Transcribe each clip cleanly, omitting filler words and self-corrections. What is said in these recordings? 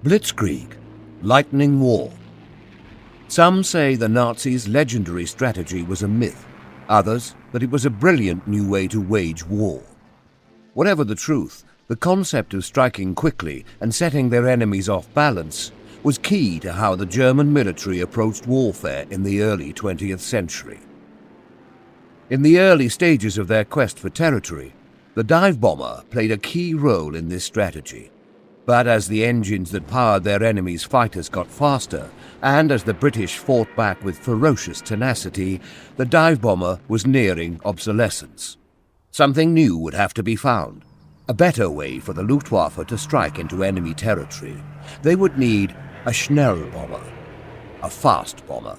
Blitzkrieg, lightning war. Some say the Nazis' legendary strategy was a myth, others that it was a brilliant new way to wage war. Whatever the truth, the concept of striking quickly and setting their enemies off balance was key to how the German military approached warfare in the early 20th century. In the early stages of their quest for territory, the dive bomber played a key role in this strategy. But as the engines that powered their enemies' fighters got faster, and as the British fought back with ferocious tenacity, the dive bomber was nearing obsolescence. Something new would have to be found. A better way for the Luftwaffe to strike into enemy territory. They would need a Schnellbomber, a fast bomber.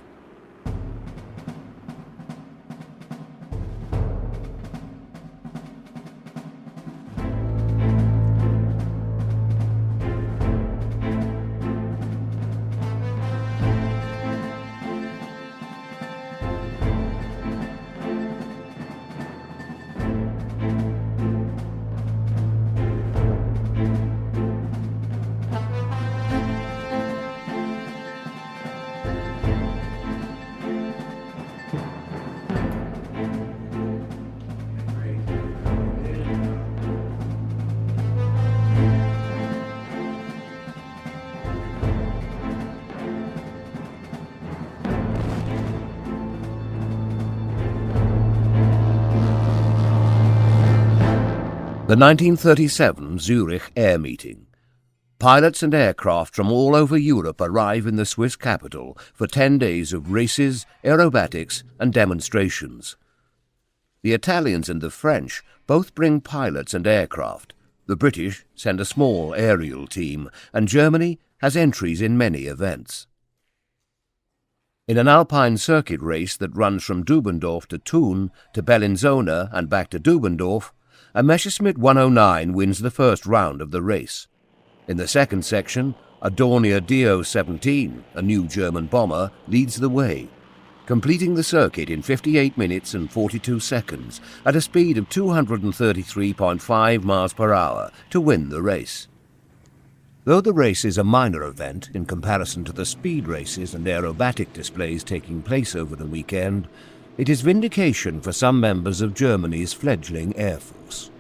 The 1937 Zurich Air Meeting. Pilots and aircraft from all over Europe arrive in the Swiss capital for 10 days of races, aerobatics and demonstrations. The Italians and the French both bring pilots and aircraft. The British send a small aerial team, and Germany has entries in many events. In an alpine circuit race that runs from Dubendorf to Thun to Bellinzona and back to Dubendorf, a Messerschmitt 109 wins the first round of the race. In the second section, a Dornier Do-17, a new German bomber, leads the way, completing the circuit in 58 minutes and 42 seconds at a speed of 233.5 miles per hour to win the race. Though the race is a minor event in comparison to the speed races and aerobatic displays taking place over the weekend, it is vindication for some members of Germany's fledgling Air Force.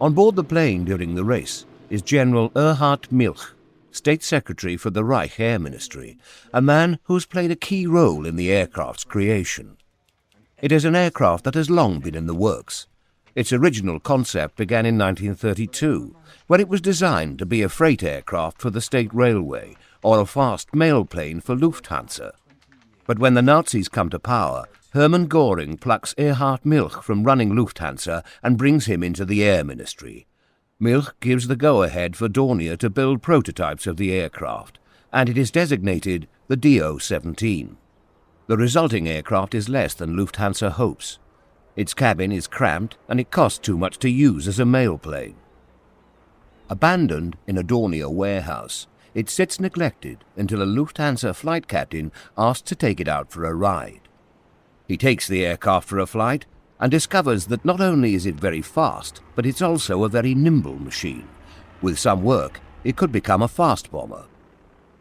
On board the plane during the race is General Erhard Milch, State Secretary for the Reich Air Ministry, a man who has played a key role in the aircraft's creation. It is an aircraft that has long been in the works. Its original concept began in 1932, when it was designed to be a freight aircraft for the State Railway or a fast mail plane for Lufthansa. But when the Nazis come to power, Hermann Göring plucks Erhard Milch from running Lufthansa and brings him into the Air Ministry. Milch gives the go-ahead for Dornier to build prototypes of the aircraft, and it is designated the Do-17. The resulting aircraft is less than Lufthansa hopes. Its cabin is cramped and it costs too much to use as a mail plane. Abandoned in a Dornier warehouse, it sits neglected until a Lufthansa flight captain asks to take it out for a ride. He takes the aircraft for a flight and discovers that not only is it very fast, but it's also a very nimble machine. With some work, it could become a fast bomber.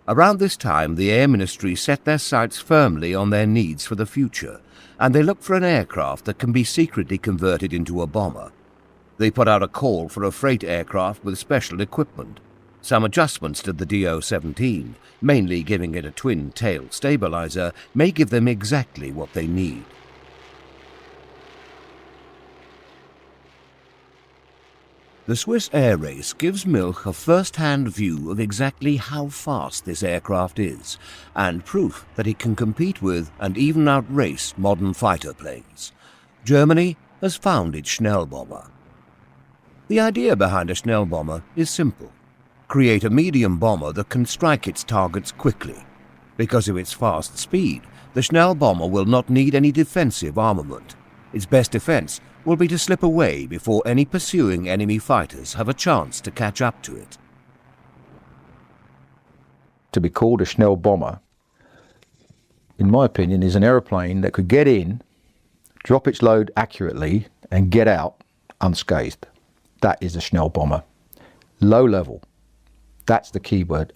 Around this time, the Air Ministry set their sights firmly on their needs for the future, and they look for an aircraft that can be secretly converted into a bomber. They put out a call for a freight aircraft with special equipment. Some adjustments to the Do-17, mainly giving it a twin-tail stabilizer, may give them exactly what they need. The Swiss air race gives Milch a first-hand view of exactly how fast this aircraft is, and proof that it can compete with and even outrace modern fighter planes. Germany has found its Schnellbomber. The idea behind a Schnellbomber is simple. Create a medium bomber that can strike its targets quickly. Because of its fast speed, the Schnellbomber will not need any defensive armament. Its best defense will be to slip away before any pursuing enemy fighters have a chance to catch up to it. To be called a Schnellbomber, in my opinion, is an aeroplane that could get in, drop its load accurately, and get out unscathed. That is a Schnellbomber. Low level. That's the key word.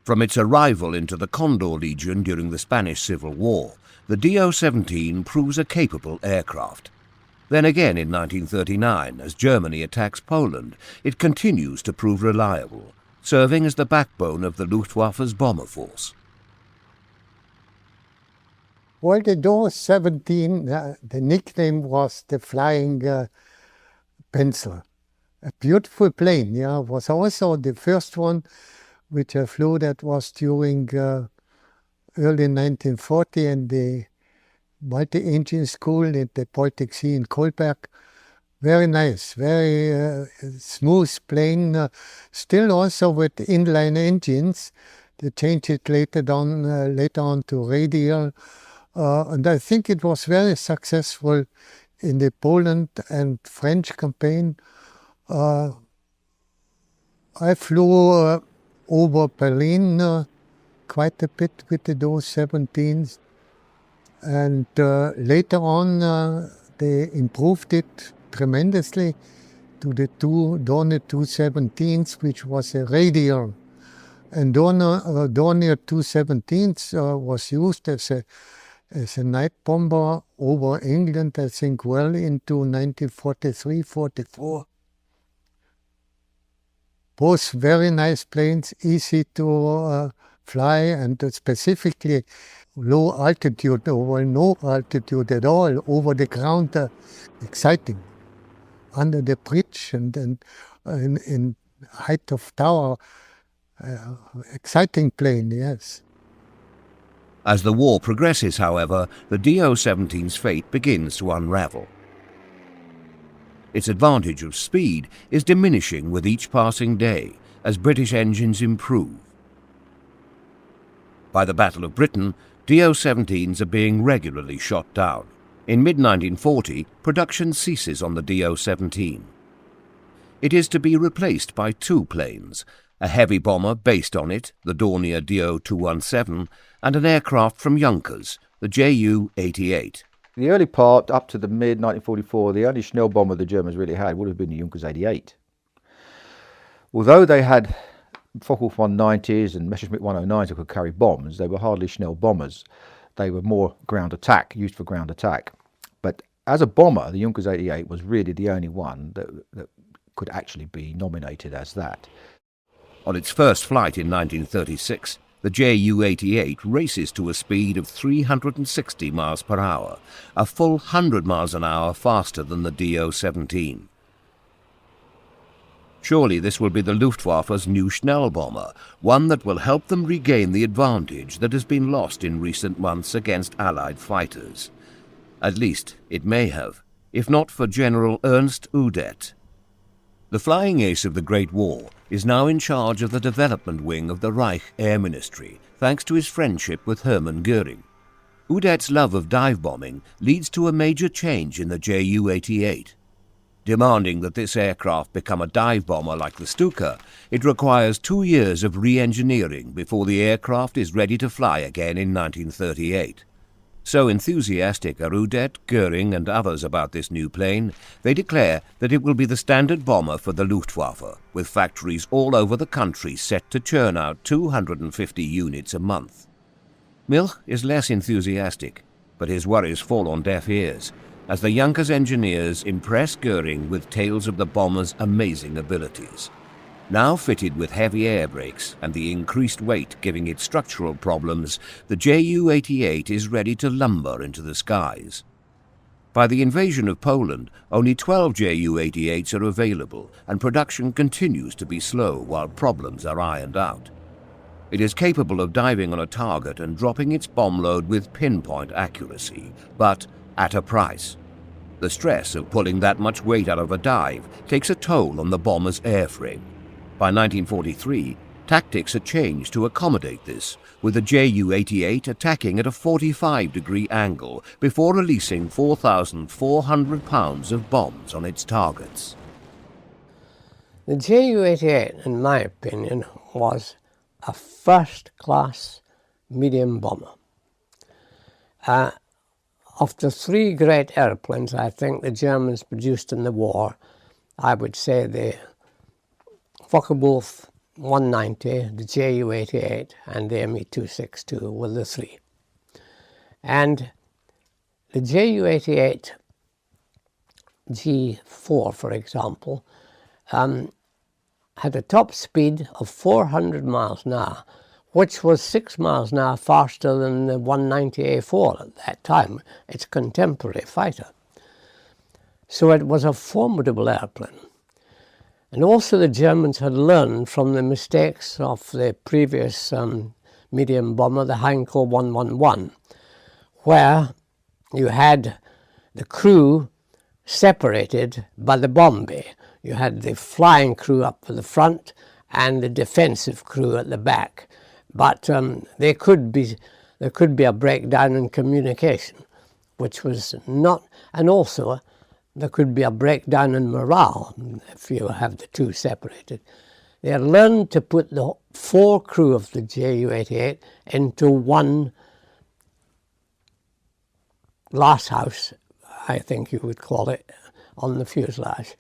From its arrival into the Condor Legion during the Spanish Civil War, the Do-17 proves a capable aircraft. Then again in 1939, as Germany attacks Poland, it continues to prove reliable, serving as the backbone of the Luftwaffe's bomber force. Well, the Do-17, the nickname was the flying pencil. A beautiful plane, yeah, was also the first one which I flew. That was during early 1940 in the multi-engine school at the Baltic Sea in Kolberg. Very nice, very smooth plane, still also with inline engines. They changed it later on to radial. And I think it was very successful in the Poland and French campaign. I flew over Berlin quite a bit with the Do-17s, and later on they improved it tremendously to the Dornier 217s, which was a radial. And Dornier 217s was used as a night bomber over England, I think, well into 1943-44. Both very nice planes, easy to fly, and specifically low altitude or no altitude at all, over the ground, exciting. Under the bridge and in height of tower, exciting plane, yes. As the war progresses, however, the Do-17's fate begins to unravel. Its advantage of speed is diminishing with each passing day as British engines improve. By the Battle of Britain, Do-17s are being regularly shot down. In mid-1940, production ceases on the Do-17. It is to be replaced by two planes, a heavy bomber based on it, the Dornier Do-217, and an aircraft from Junkers, the Ju-88. The early part, up to the mid-1944, the only Schnellbomber the Germans really had would have been the Junkers 88. Although they had Focke 190s and Messerschmitt 109s that could carry bombs, they were hardly Schnellbombers. They were more ground attack, used for ground attack. But as a bomber, the Junkers 88 was really the only one that could actually be nominated as that. On its first flight in 1936, the Ju-88 races to a speed of 360 miles per hour, a full 100 miles an hour faster than the Do-17. Surely this will be the Luftwaffe's new Schnellbomber, one that will help them regain the advantage that has been lost in recent months against Allied fighters. At least it may have, if not for General Ernst Udet. The flying ace of the Great War is now in charge of the development wing of the Reich Air Ministry, thanks to his friendship with Hermann Göring. Udet's love of dive bombing leads to a major change in the Ju-88. Demanding that this aircraft become a dive bomber like the Stuka, it requires 2 years of re-engineering before the aircraft is ready to fly again in 1938. So enthusiastic are Udet, Göring and others about this new plane, they declare that it will be the standard bomber for the Luftwaffe, with factories all over the country set to churn out 250 units a month. Milch is less enthusiastic, but his worries fall on deaf ears, as the Junkers engineers impress Göring with tales of the bomber's amazing abilities. Now fitted with heavy air brakes and the increased weight giving it structural problems, the Ju-88 is ready to lumber into the skies. By the invasion of Poland, only 12 Ju-88s are available, and production continues to be slow while problems are ironed out. It is capable of diving on a target and dropping its bomb load with pinpoint accuracy, but at a price. The stress of pulling that much weight out of a dive takes a toll on the bomber's airframe. By 1943, tactics had changed to accommodate this, with the Ju-88 attacking at a 45-degree angle before releasing 4,400 pounds of bombs on its targets. The Ju-88, in my opinion, was a first-class medium bomber. Of the three great airplanes I think the Germans produced in the war, I would say the Focke-Wulf 190, the Ju-88 and the Me-262 were the three. And the Ju-88 G4, for example, had a top speed of 400 miles an hour, which was 6 miles an hour faster than the 190A4 at that time, its contemporary fighter. So it was a formidable airplane. And also the Germans had learned from the mistakes of the previous medium bomber, the Heinkel 111, where you had the crew separated by the bomb bay. You had the flying crew up at the front and the defensive crew at the back. But there could be a breakdown in communication, which was not, and also there could be a breakdown in morale if you have the two separated. They had learned to put the four crew of the Ju-88 into one glass house, I think you would call it, on the fuselage.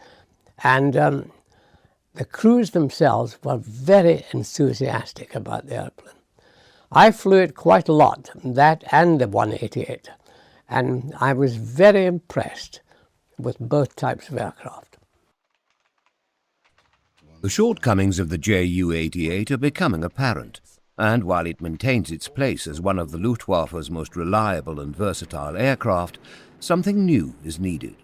And the crews themselves were very enthusiastic about the airplane. I flew it quite a lot, that and the 188, and I was very impressed with both types of aircraft. The shortcomings of the Ju-88 are becoming apparent, and while it maintains its place as one of the Luftwaffe's most reliable and versatile aircraft, something new is needed.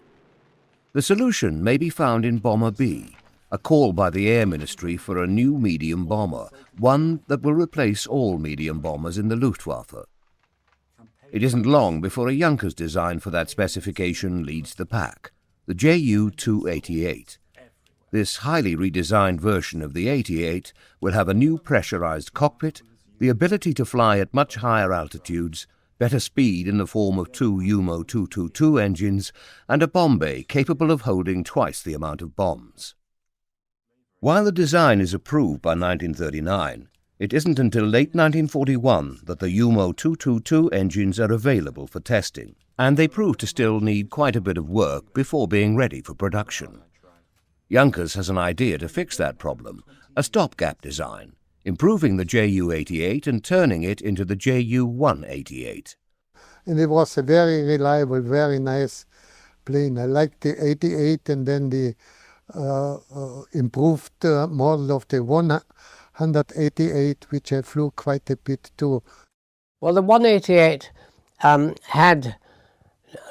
The solution may be found in Bomber B, a call by the Air Ministry for a new medium bomber, one that will replace all medium bombers in the Luftwaffe. It isn't long before a Junkers design for that specification leads the pack, the Ju-288. This highly redesigned version of the 88 will have a new pressurized cockpit, the ability to fly at much higher altitudes, better speed in the form of two UMO 222 engines, and a bomb bay capable of holding twice the amount of bombs. While the design is approved by 1939, it isn't until late 1941 that the UMO 222 engines are available for testing, and they prove to still need quite a bit of work before being ready for production. Junkers has an idea to fix that problem, a stopgap design, improving the Ju-88 and turning it into the Ju-188. And it was a very reliable, very nice plane. I liked the 88 and then the improved model of the 188, which I flew quite a bit too. Well, the 188 had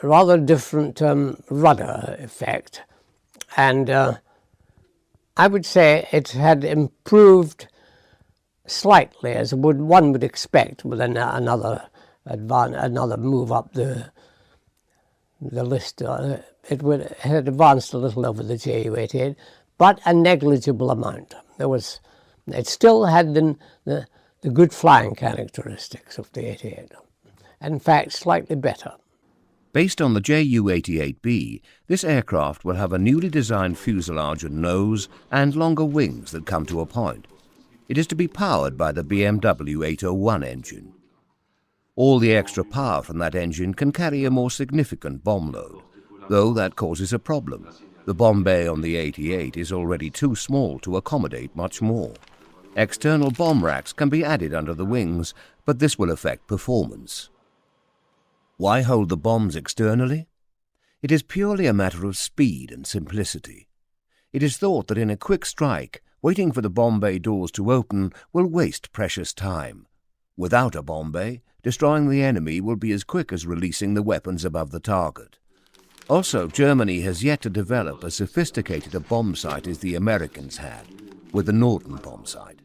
a rather different rudder effect, and I would say it had improved slightly, as one would expect with another move up the list. It had advanced a little over the Ju-88, but a negligible amount. It still had the good flying characteristics of the 88. In fact, slightly better. Based on the Ju-88B, this aircraft will have a newly designed fuselage and nose and longer wings that come to a point. It is to be powered by the BMW 801 engine. All the extra power from that engine can carry a more significant bomb load, though that causes a problem. The bomb bay on the 88 is already too small to accommodate much more. External bomb racks can be added under the wings, but this will affect performance. Why hold the bombs externally? It is purely a matter of speed and simplicity. It is thought that in a quick strike, waiting for the bomb bay doors to open will waste precious time. Without a bomb bay, destroying the enemy will be as quick as releasing the weapons above the target. Also, Germany has yet to develop as sophisticated a bomb sight as the Americans had, with the Norden bomb sight.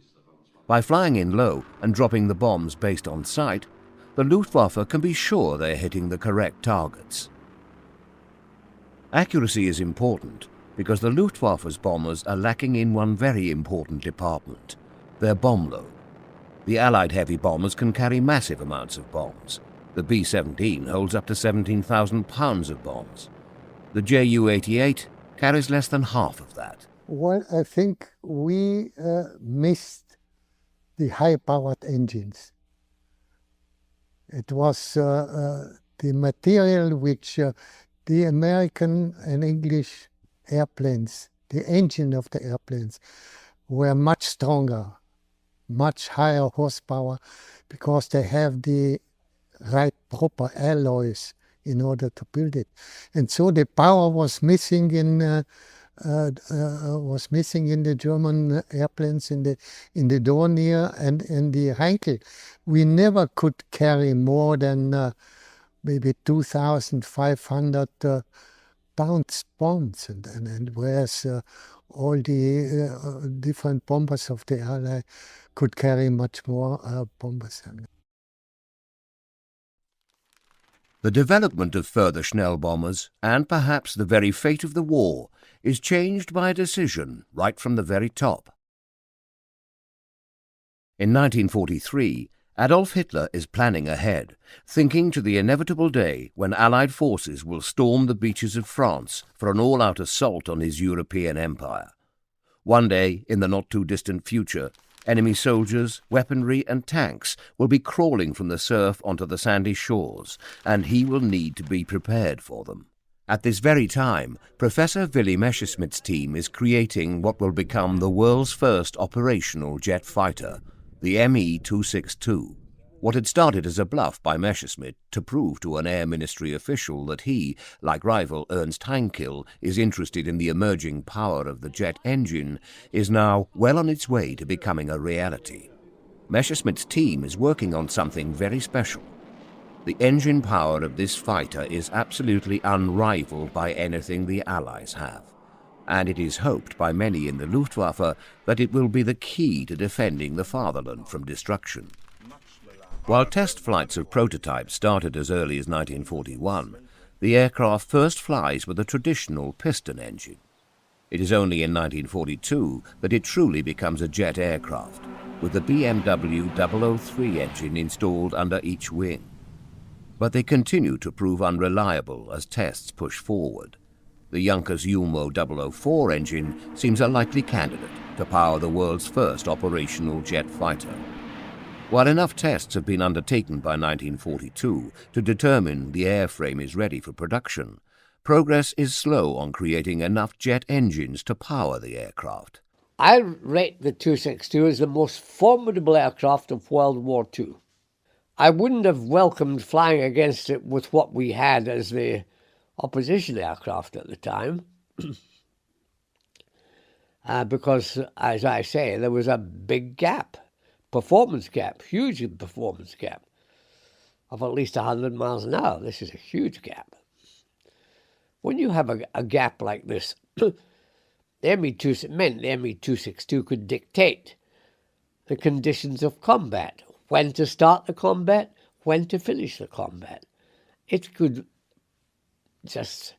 By flying in low and dropping the bombs based on sight, the Luftwaffe can be sure they're hitting the correct targets. Accuracy is important because the Luftwaffe's bombers are lacking in one very important department, their bomb load. The Allied heavy bombers can carry massive amounts of bombs. The B-17 holds up to 17,000 pounds of bombs. The Ju-88 carries less than half of that. Well, I think we missed the high-powered engines. It was the material which the American and English airplanes, the engine of the airplanes, were much stronger, much higher horsepower, because they have the right proper alloys in order to build it. And so the power was missing in the German airplanes, in the Dornier and in the Heinkel. We never could carry more than maybe 2,500 pounds bombs, and whereas all the different bombers of the Ally could carry much more bombers. The development of further Schnellbombers, and perhaps the very fate of the war, is changed by a decision right from the very top. In 1943, Adolf Hitler is planning ahead, thinking to the inevitable day when Allied forces will storm the beaches of France for an all-out assault on his European empire. One day, in the not-too-distant future, enemy soldiers, weaponry and tanks will be crawling from the surf onto the sandy shores, and he will need to be prepared for them. At this very time, Professor Willy Messerschmitt's team is creating what will become the world's first operational jet fighter, the Me-262. What had started as a bluff by Messerschmitt to prove to an Air Ministry official that he, like rival Ernst Heinkel, is interested in the emerging power of the jet engine, is now well on its way to becoming a reality. Messerschmitt's team is working on something very special. The engine power of this fighter is absolutely unrivaled by anything the Allies have, and it is hoped by many in the Luftwaffe that it will be the key to defending the fatherland from destruction. While test flights of prototypes started as early as 1941, the aircraft first flies with a traditional piston engine. It is only in 1942 that it truly becomes a jet aircraft, with the WW2 engine installed under each wing. But they continue to prove unreliable as tests push forward. The Junkers Ulmo 004 engine seems a likely candidate to power the world's first operational jet fighter. While enough tests have been undertaken by 1942 to determine the airframe is ready for production, progress is slow on creating enough jet engines to power the aircraft. I rate the 262 as the most formidable aircraft of World War II. I wouldn't have welcomed flying against it with what we had as the opposition aircraft at the time, because, as I say, there was a big gap. Performance gap, huge performance gap of at least 100 miles an hour. This is a huge gap. When you have a gap like this, the Me-262 could dictate the conditions of combat, when to start the combat, when to finish the combat. It could just,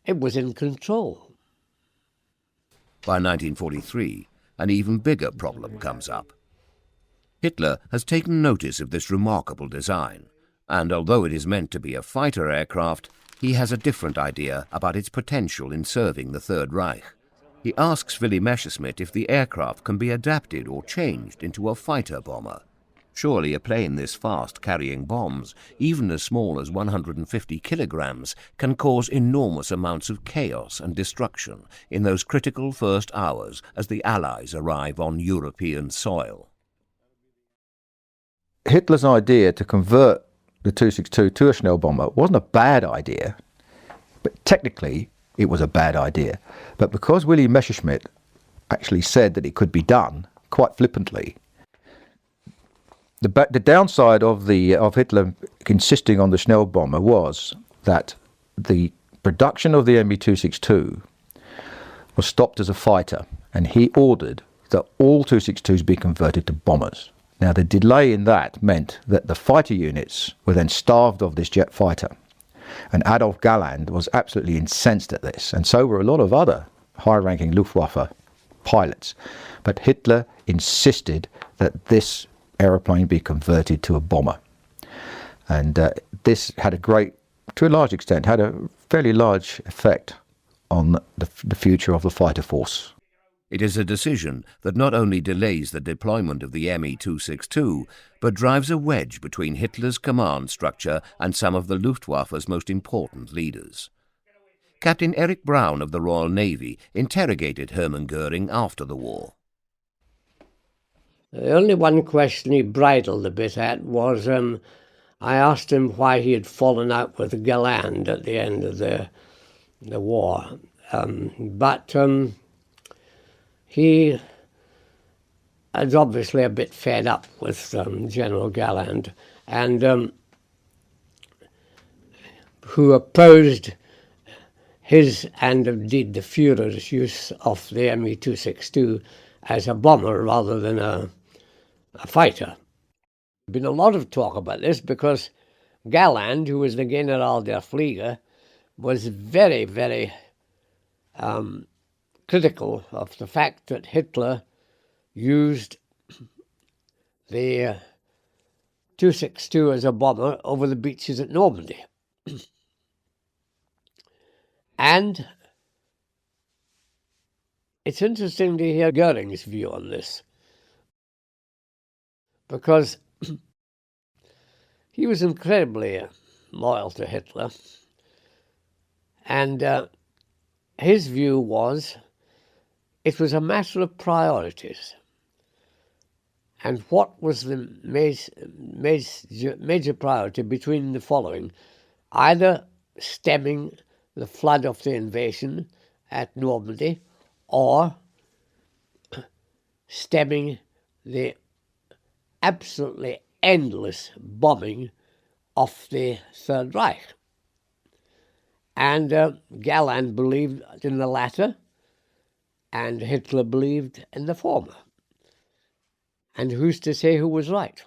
it was in control. By 1943, an even bigger problem comes up. Hitler has taken notice of this remarkable design, and although it is meant to be a fighter aircraft, he has a different idea about its potential in serving the Third Reich. He asks Willy Messerschmitt if the aircraft can be adapted or changed into a fighter bomber. Surely a plane this fast carrying bombs, even as small as 150 kilograms, can cause enormous amounts of chaos and destruction in those critical first hours as the Allies arrive on European soil. Hitler's idea to convert the 262 to a Schnellbomber wasn't a bad idea, but technically it was a bad idea. But because Willy Messerschmitt actually said that it could be done, quite flippantly, the downside of Hitler insisting on the Schnellbomber was that the production of the Me-262 was stopped as a fighter, and he ordered that all 262s be converted to bombers. Now, the delay in that meant that the fighter units were then starved of this jet fighter. And Adolf Galland was absolutely incensed at this, and so were a lot of other high-ranking Luftwaffe pilots. But Hitler insisted that this aeroplane be converted to a bomber. And this had to a large extent, had a fairly large effect on the future of the fighter force. It is a decision that not only delays the deployment of the Me-262, but drives a wedge between Hitler's command structure and some of the Luftwaffe's most important leaders. Captain Erich Braun of the Royal Navy interrogated Hermann Göring after the war. The only one question he bridled a bit at was I asked him why he had fallen out with Galland at the end of the war. But he was obviously a bit fed up with General Galland, and who opposed his and indeed the Führer's use of the Me-262 as a bomber rather than a fighter. There's been a lot of talk about this because Galland, who was the General der Flieger, was very, very critical of the fact that Hitler used the 262 as a bomber over the beaches at Normandy. And it's interesting to hear Goering's view on this, because he was incredibly loyal to Hitler, and his view was it was a matter of priorities. And what was the major priority between the following? Either stemming the flood of the invasion at Normandy, or stemming the absolutely endless bombing of the Third Reich. And Galland believed in the latter, and Hitler believed in the former. And who's to say who was right?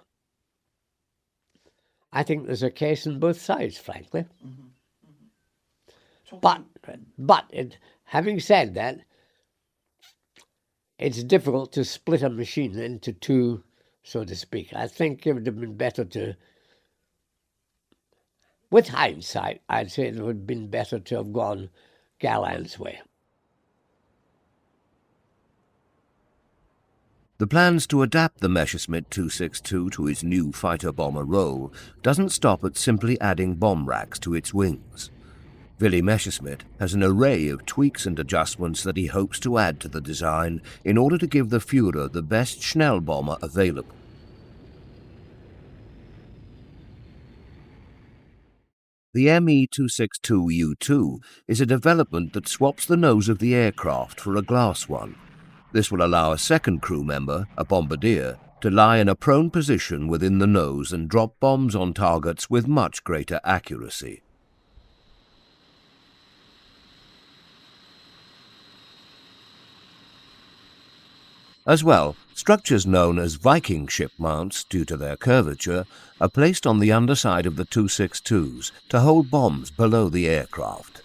I think there's a case in both sides, frankly. But having said that, it's difficult to split a machine into two, so to speak. I think it would have been better to, with hindsight, I'd say it would have been better to have gone Galland's way. The plans to adapt the Messerschmitt 262 to its new fighter-bomber role doesn't stop at simply adding bomb racks to its wings. Willy Messerschmitt has an array of tweaks and adjustments that he hopes to add to the design in order to give the Führer the best Schnellbomber available. The Me-262U2 is a development that swaps the nose of the aircraft for a glass one. This will allow a second crew member, a bombardier, to lie in a prone position within the nose and drop bombs on targets with much greater accuracy. As well, structures known as Viking ship mounts, due to their curvature, are placed on the underside of the 262s to hold bombs below the aircraft.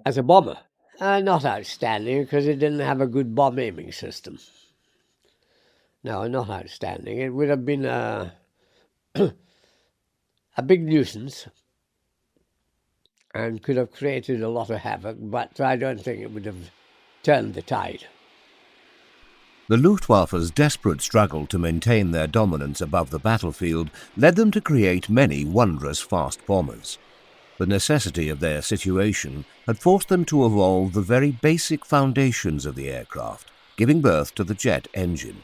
As a bomber, not outstanding, because it didn't have a good bomb aiming system. No, not outstanding. It would have been a big nuisance and could have created a lot of havoc, but I don't think it would have turned the tide. The Luftwaffe's desperate struggle to maintain their dominance above the battlefield led them to create many wondrous fast bombers. The necessity of their situation had forced them to evolve the very basic foundations of the aircraft, giving birth to the jet engine.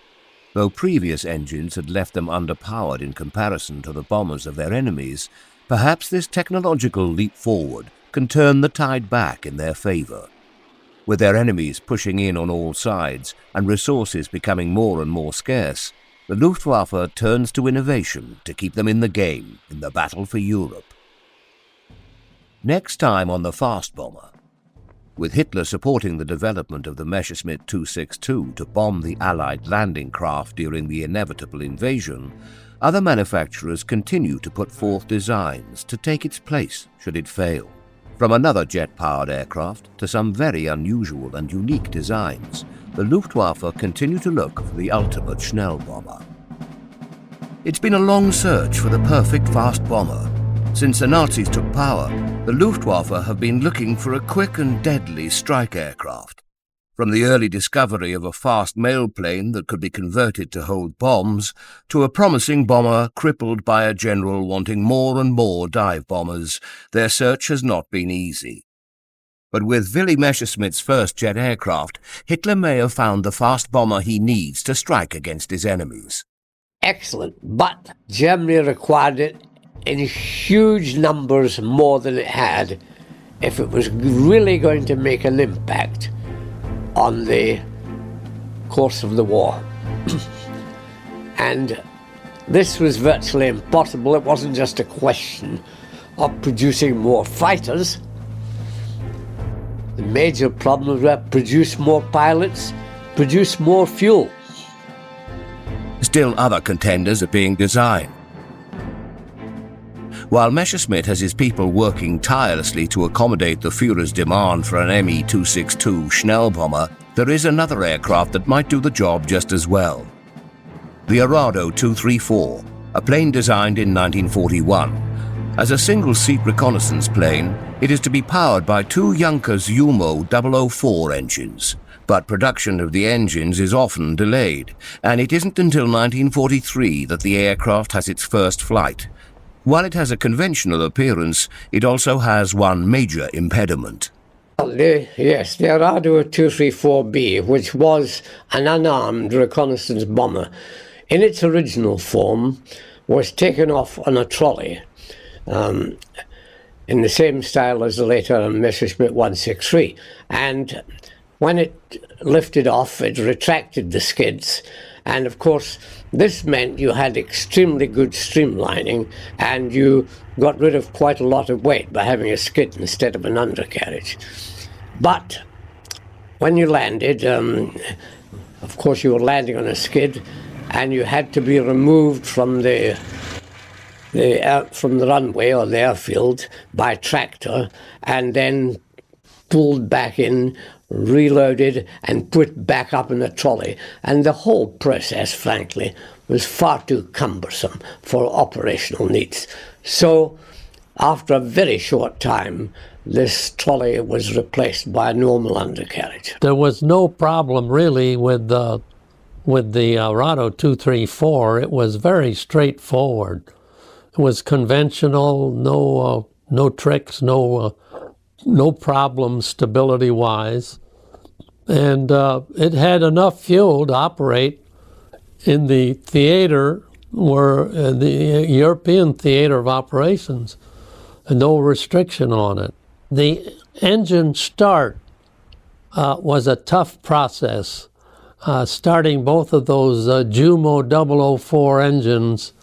Though previous engines had left them underpowered in comparison to the bombers of their enemies, perhaps this technological leap forward can turn the tide back in their favor. With their enemies pushing in on all sides and resources becoming more and more scarce, the Luftwaffe turns to innovation to keep them in the game in the battle for Europe. Next time on the Fast Bomber. With Hitler supporting the development of the Messerschmitt 262 to bomb the Allied landing craft during the inevitable invasion, other manufacturers continue to put forth designs to take its place should it fail. From another jet-powered aircraft to some very unusual and unique designs, the Luftwaffe continue to look for the ultimate Schnellbomber. It's been a long search for the perfect fast bomber. Since the Nazis took power, the Luftwaffe have been looking for a quick and deadly strike aircraft. From the early discovery of a fast mail plane that could be converted to hold bombs, to a promising bomber crippled by a general wanting more and more dive bombers, their search has not been easy. But with Willy Messerschmitt's first jet aircraft, Hitler may have found the fast bomber he needs to strike against his enemies. Excellent, but Germany required it in huge numbers more than it had if it was really going to make an impact on the course of the war. And this was virtually impossible. It wasn't just a question of producing more fighters. The major problems were produce more pilots, produce more fuel. Still other contenders are being designed. While Messerschmitt has his people working tirelessly to accommodate the Führer's demand for an Me-262 Schnellbomber, there is another aircraft that might do the job just as well. The Arado 234, a plane designed in 1941. As a single-seat reconnaissance plane, it is to be powered by two Junkers Umo 004 engines. But production of the engines is often delayed, and it isn't until 1943 that the aircraft has its first flight. While it has a conventional appearance, it also has one major impediment. Yes, the Arado 234B, which was an unarmed reconnaissance bomber, in its original form was taken off on a trolley in the same style as the later Messerschmitt 163. And when it lifted off, it retracted the skids. And of course, this meant you had extremely good streamlining and you got rid of quite a lot of weight by having a skid instead of an undercarriage. But when you landed, of course you were landing on a skid and you had to be removed from the runway or the airfield by tractor and then pulled back in, reloaded and put back up in a trolley. And the whole process, frankly, was far too cumbersome for operational needs. So after a very short time, this trolley was replaced by a normal undercarriage. There was no problem really with the Arado 234. It was very straightforward. It was conventional, no tricks, no problems stability-wise, and it had enough fuel to operate in the theater, the European theater of operations, and no restriction on it. The engine start was a tough process. Starting both of those Jumo 004 engines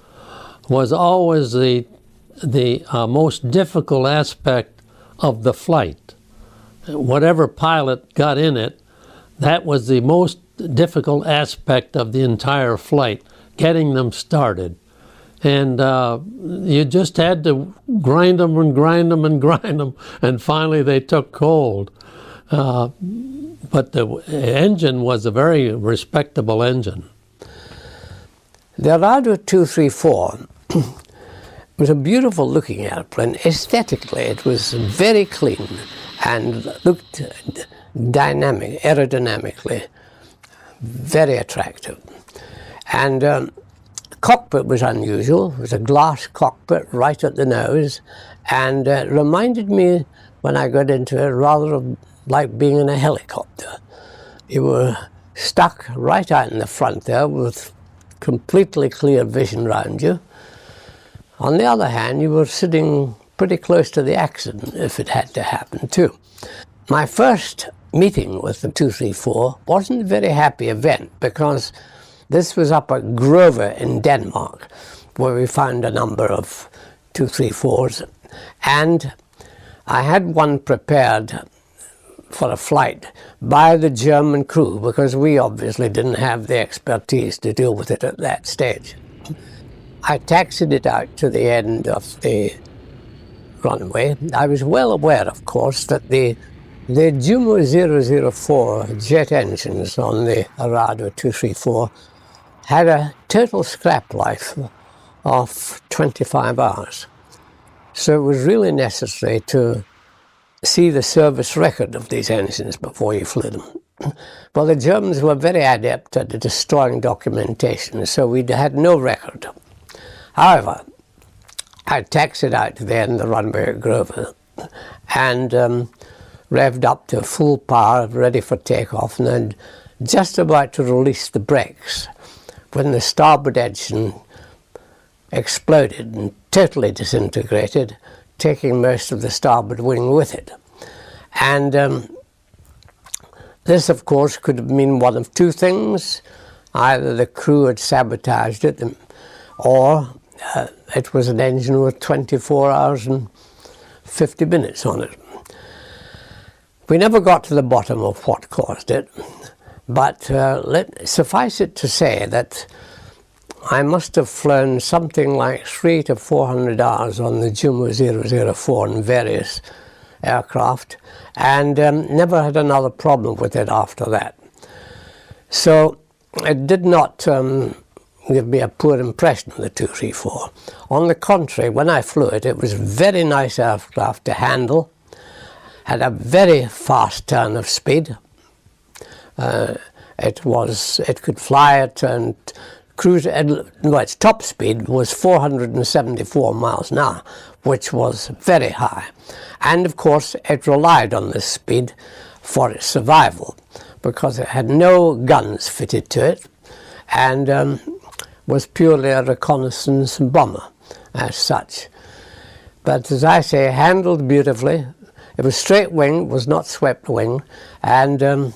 was always the most difficult aspect of the flight. Whatever pilot got in it, that was the most difficult aspect of the entire flight, getting them started. And you just had to grind them and grind them and grind them, and finally they took hold. But the engine was a very respectable engine. The Arado 234 was a beautiful looking airplane. Aesthetically, it was very clean and looked dynamic, aerodynamically, very attractive. And cockpit was unusual. It was a glass cockpit right at the nose, and it reminded me, when I got into it, rather of like being in a helicopter. You were stuck right out in the front there with completely clear vision around you. On the other hand, you were sitting pretty close to the accident if it had to happen too. My first meeting with the 234 wasn't a very happy event because this was up at Grove in Denmark, where we found a number of 234s, and I had one prepared for a flight by the German crew because we obviously didn't have the expertise to deal with it at that stage. I taxied it out to the end of the runway. I was well aware, of course, that the Jumo 004 jet engines on the Arado 234 had a total scrap life of 25 hours. So it was really necessary to see the service record of these engines before you flew them. Well, the Germans were very adept at destroying documentation, so we had no record. However, I taxied out to the end of the runway at Grove and revved up to full power, ready for takeoff, and then just about to release the brakes when the starboard engine exploded and totally disintegrated, taking most of the starboard wing with it. And this, of course, could mean one of two things. Either the crew had sabotaged it, or it was an engine with 24 hours and 50 minutes on it. We never got to the bottom of what caused it, but suffice it to say that I must have flown something like 300 to 400 hours on the Jumo 004 in various aircraft, and never had another problem with it after that. So it did not give me a poor impression of the 234. On the contrary, when I flew it, it was a very nice aircraft to handle, had a very fast turn of speed. It could fly it and cruise. Its top speed was 474 miles an hour, which was very high. And of course, it relied on this speed for its survival, because it had no guns fitted to it, and was purely a reconnaissance bomber as such. But as I say, handled beautifully. It was straight wing, was not swept wing, and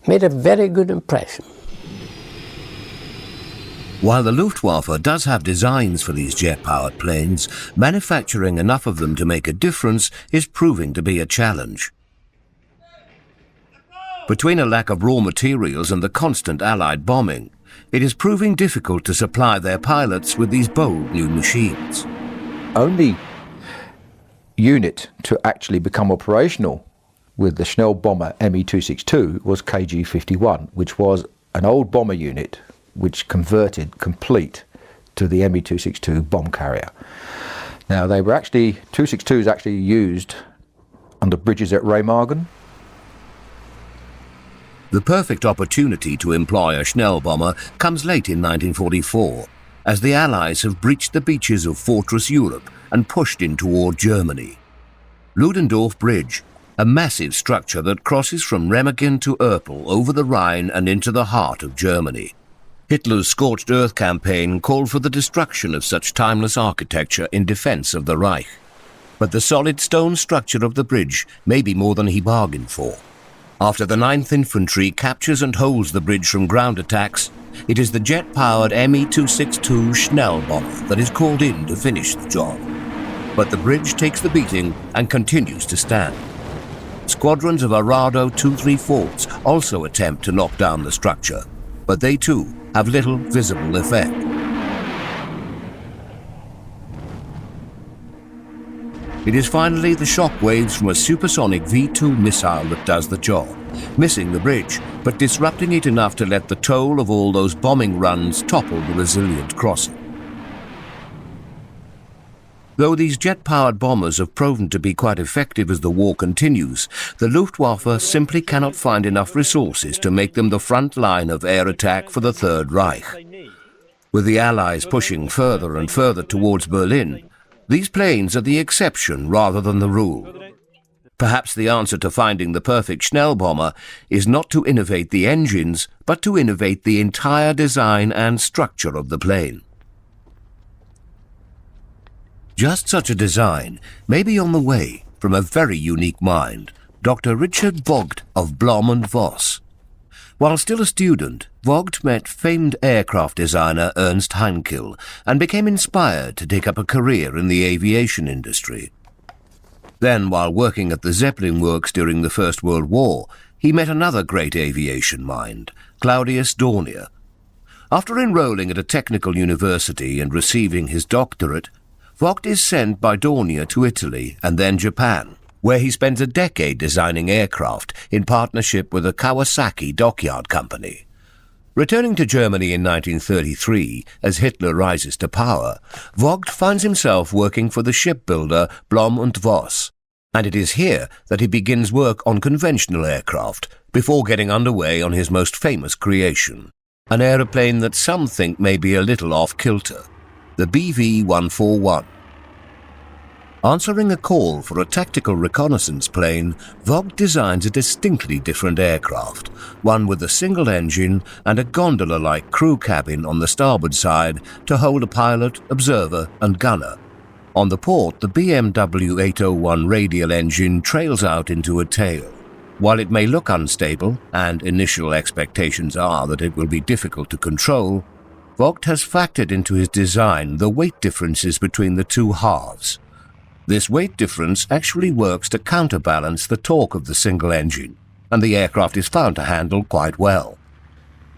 made a very good impression. While the Luftwaffe does have designs for these jet-powered planes, manufacturing enough of them to make a difference is proving to be a challenge. Between a lack of raw materials and the constant Allied bombing, it is proving difficult to supply their pilots with these bold new machines. Only unit to actually become operational with the Schnellbomber Me-262 was KG-51, which was an old bomber unit which converted complete to the Me-262 bomb carrier. Now, they were actually, 262s actually used under bridges at Remagen. The perfect opportunity to employ a Schnellbomber comes late in 1944, as the Allies have breached the beaches of Fortress Europe and pushed in toward Germany. Ludendorff Bridge, a massive structure that crosses from Remagen to Erpel over the Rhine and into the heart of Germany. Hitler's scorched earth campaign called for the destruction of such timeless architecture in defense of the Reich. But the solid stone structure of the bridge may be more than he bargained for. After the 9th Infantry captures and holds the bridge from ground attacks, it is the jet-powered Me-262 Schnellbomber that is called in to finish the job. But the bridge takes the beating and continues to stand. Squadrons of Arado 234s also attempt to knock down the structure, but they too have little visible effect. It is finally the shock waves from a supersonic V-2 missile that does the job, missing the bridge, but disrupting it enough to let the toll of all those bombing runs topple the resilient crossing. Though these jet-powered bombers have proven to be quite effective as the war continues, the Luftwaffe simply cannot find enough resources to make them the front line of air attack for the Third Reich. With the Allies pushing further and further towards Berlin, these planes are the exception rather than the rule. Perhaps the answer to finding the perfect Schnellbomber is not to innovate the engines, but to innovate the entire design and structure of the plane. Just such a design may be on the way from a very unique mind, Dr. Richard Vogt of Blom and Voss. While still a student, Vogt met famed aircraft designer Ernst Heinkel and became inspired to take up a career in the aviation industry. Then, while working at the Zeppelin Works during the First World War, he met another great aviation mind, Claudius Dornier. After enrolling at a technical university and receiving his doctorate, Vogt is sent by Dornier to Italy and then Japan, where he spends a decade designing aircraft in partnership with the Kawasaki Dockyard Company. Returning to Germany in 1933, as Hitler rises to power, Vogt finds himself working for the shipbuilder Blom und Voss, and it is here that he begins work on conventional aircraft before getting underway on his most famous creation, an aeroplane that some think may be a little off-kilter, the BV-141. Answering a call for a tactical reconnaissance plane, Vogt designs a distinctly different aircraft, one with a single engine and a gondola-like crew cabin on the starboard side to hold a pilot, observer and gunner. On the port, the WW2 radial engine trails out into a tail. While it may look unstable, and initial expectations are that it will be difficult to control, Vogt has factored into his design the weight differences between the two halves. This weight difference actually works to counterbalance the torque of the single engine, and the aircraft is found to handle quite well.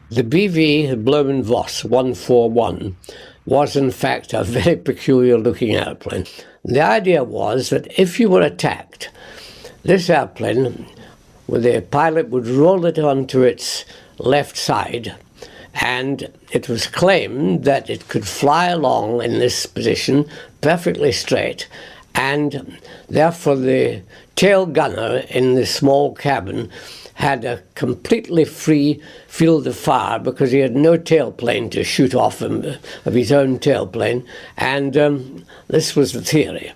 The BV Bloemen-Vos 141 was in fact a very peculiar looking airplane. The idea was that if you were attacked, this airplane, where the pilot would roll it onto its left side, and it was claimed that it could fly along in this position perfectly straight, and therefore the tail gunner in the small cabin had a completely free field of fire because he had no tailplane to shoot off of his own tailplane, and this was the theory.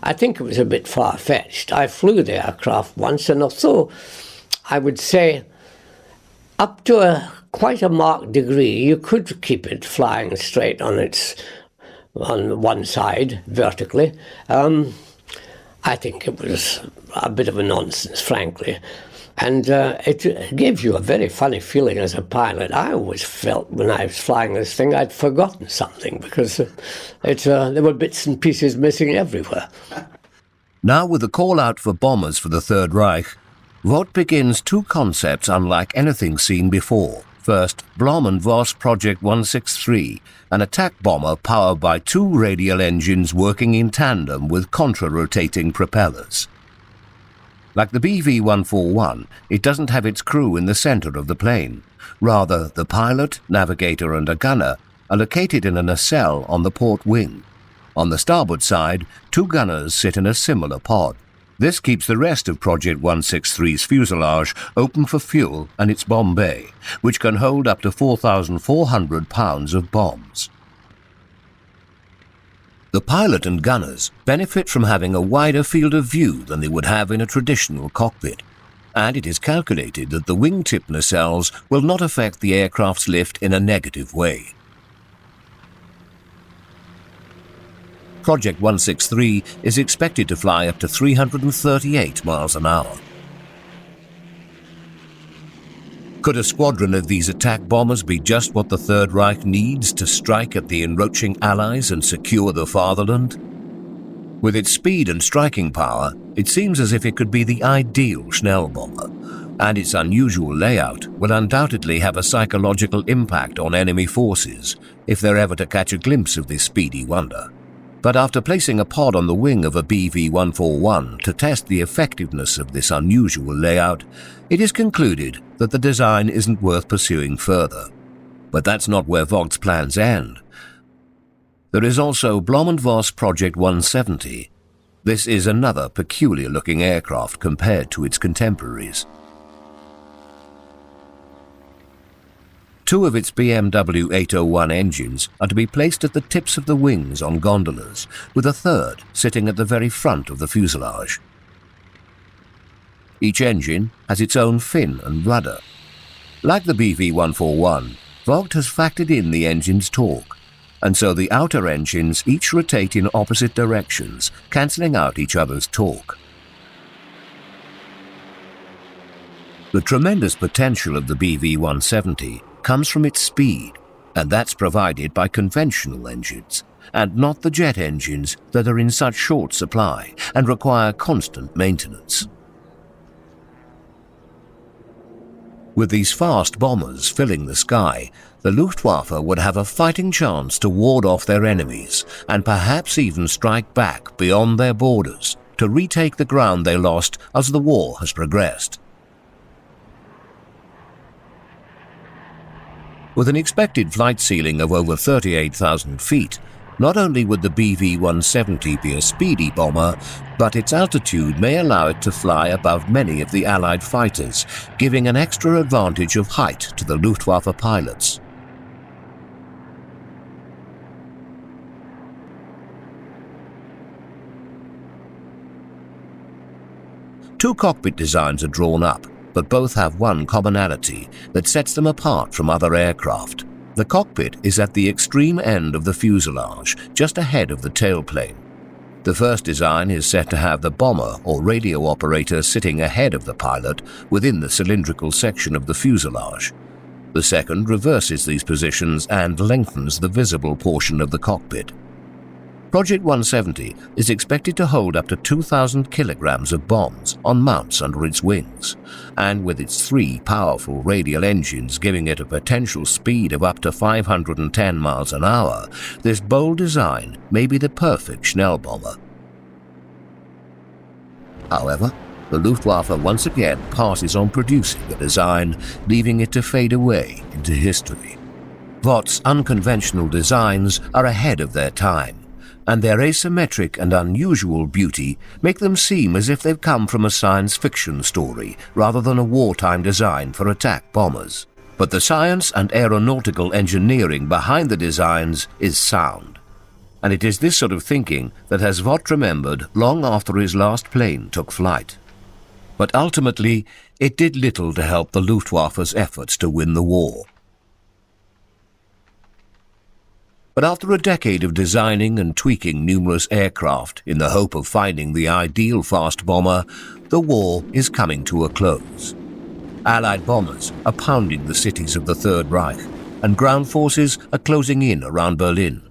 I think it was a bit far-fetched. I flew the aircraft once, and although I would say up to quite a marked degree you could keep it flying straight on one side, vertically, I think it was a bit of a nonsense, frankly. And it gave you a very funny feeling as a pilot. I always felt when I was flying this thing I'd forgotten something because there were bits and pieces missing everywhere. Now with the call out for bombers for the Third Reich, Vogt begins two concepts unlike anything seen before. First, Bloemen-Vos Project 163, an attack bomber powered by two radial engines working in tandem with contra-rotating propellers. Like the BV-141, it doesn't have its crew in the center of the plane. Rather, the pilot, navigator and a gunner are located in a nacelle on the port wing. On the starboard side, two gunners sit in a similar pod. This keeps the rest of Project 163's fuselage open for fuel and its bomb bay, which can hold up to 4,400 pounds of bombs. The pilot and gunners benefit from having a wider field of view than they would have in a traditional cockpit, and it is calculated that the wingtip nacelles will not affect the aircraft's lift in a negative way. Project 163 is expected to fly up to 338 miles an hour. Could a squadron of these attack bombers be just what the Third Reich needs to strike at the encroaching Allies and secure the fatherland? With its speed and striking power, it seems as if it could be the ideal Schnellbomber, and its unusual layout will undoubtedly have a psychological impact on enemy forces if they're ever to catch a glimpse of this speedy wonder. But after placing a pod on the wing of a BV-141 to test the effectiveness of this unusual layout, it is concluded that the design isn't worth pursuing further. But that's not where Vogt's plans end. There is also Bloemen-Vos Project 170. This is another peculiar-looking aircraft compared to its contemporaries. Two of its BMW 801 engines are to be placed at the tips of the wings on gondolas, with a third sitting at the very front of the fuselage. Each engine has its own fin and rudder. Like the BV-141, Vogt has factored in the engine's torque, and so the outer engines each rotate in opposite directions, cancelling out each other's torque. The tremendous potential of the BV-170 comes from its speed, and that's provided by conventional engines, and not the jet engines that are in such short supply and require constant maintenance. With these fast bombers filling the sky, the Luftwaffe would have a fighting chance to ward off their enemies and perhaps even strike back beyond their borders to retake the ground they lost as the war has progressed. With an expected flight ceiling of over 38,000 feet, not only would the BV-170 be a speedy bomber, but its altitude may allow it to fly above many of the Allied fighters, giving an extra advantage of height to the Luftwaffe pilots. Two cockpit designs are drawn up, but both have one commonality that sets them apart from other aircraft. The cockpit is at the extreme end of the fuselage, just ahead of the tailplane. The first design is set to have the bomber or radio operator sitting ahead of the pilot within the cylindrical section of the fuselage. The second reverses these positions and lengthens the visible portion of the cockpit. Project 170 is expected to hold up to 2,000 kilograms of bombs on mounts under its wings, and with its 3 powerful radial engines giving it a potential speed of up to 510 miles an hour, this bold design may be the perfect Schnellbomber. However, the Luftwaffe once again passes on producing the design, leaving it to fade away into history. Vought's unconventional designs are ahead of their time, and their asymmetric and unusual beauty make them seem as if they've come from a science fiction story rather than a wartime design for attack bombers. But the science and aeronautical engineering behind the designs is sound, and it is this sort of thinking that has Vought remembered long after his last plane took flight. But ultimately, it did little to help the Luftwaffe's efforts to win the war. But after a decade of designing and tweaking numerous aircraft in the hope of finding the ideal fast bomber, the war is coming to a close. Allied bombers are pounding the cities of the Third Reich, and ground forces are closing in around Berlin.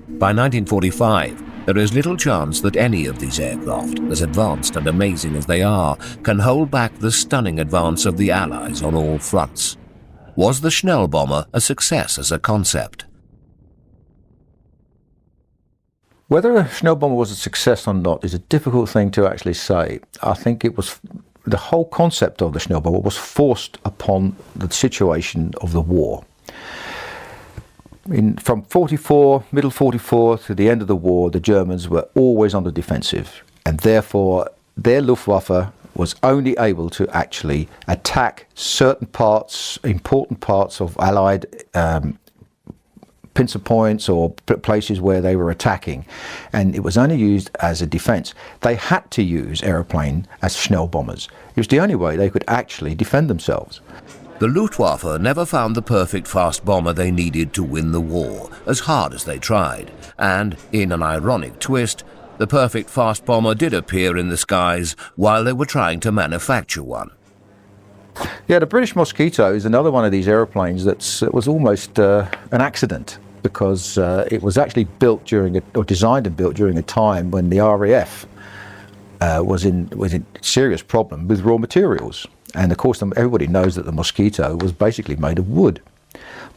By 1945, there is little chance that any of these aircraft, as advanced and amazing as they are, can hold back the stunning advance of the Allies on all fronts. Was the Schnellbomber a success as a concept? Whether a Schnellbomber was a success or not is a difficult thing to actually say. I think it was the whole concept of the Schnellbomber was forced upon the situation of the war. From 44, middle 44 to the end of the war, the Germans were always on the defensive, and therefore their Luftwaffe was only able to actually attack certain parts, important parts of Allied pincer points or places where they were attacking, and it was only used as a defense. They had to use aeroplane as Schnellbombers. It was the only way they could actually defend themselves. The Luftwaffe never found the perfect fast bomber they needed to win the war, as hard as they tried, and, in an ironic twist, the perfect fast bomber did appear in the skies while they were trying to manufacture one. Yeah, the British Mosquito is another one of these aeroplanes that was almost an accident, because it was actually built during or designed and built during a time when the RAF was in serious problem with raw materials. And of course, everybody knows that the Mosquito was basically made of wood.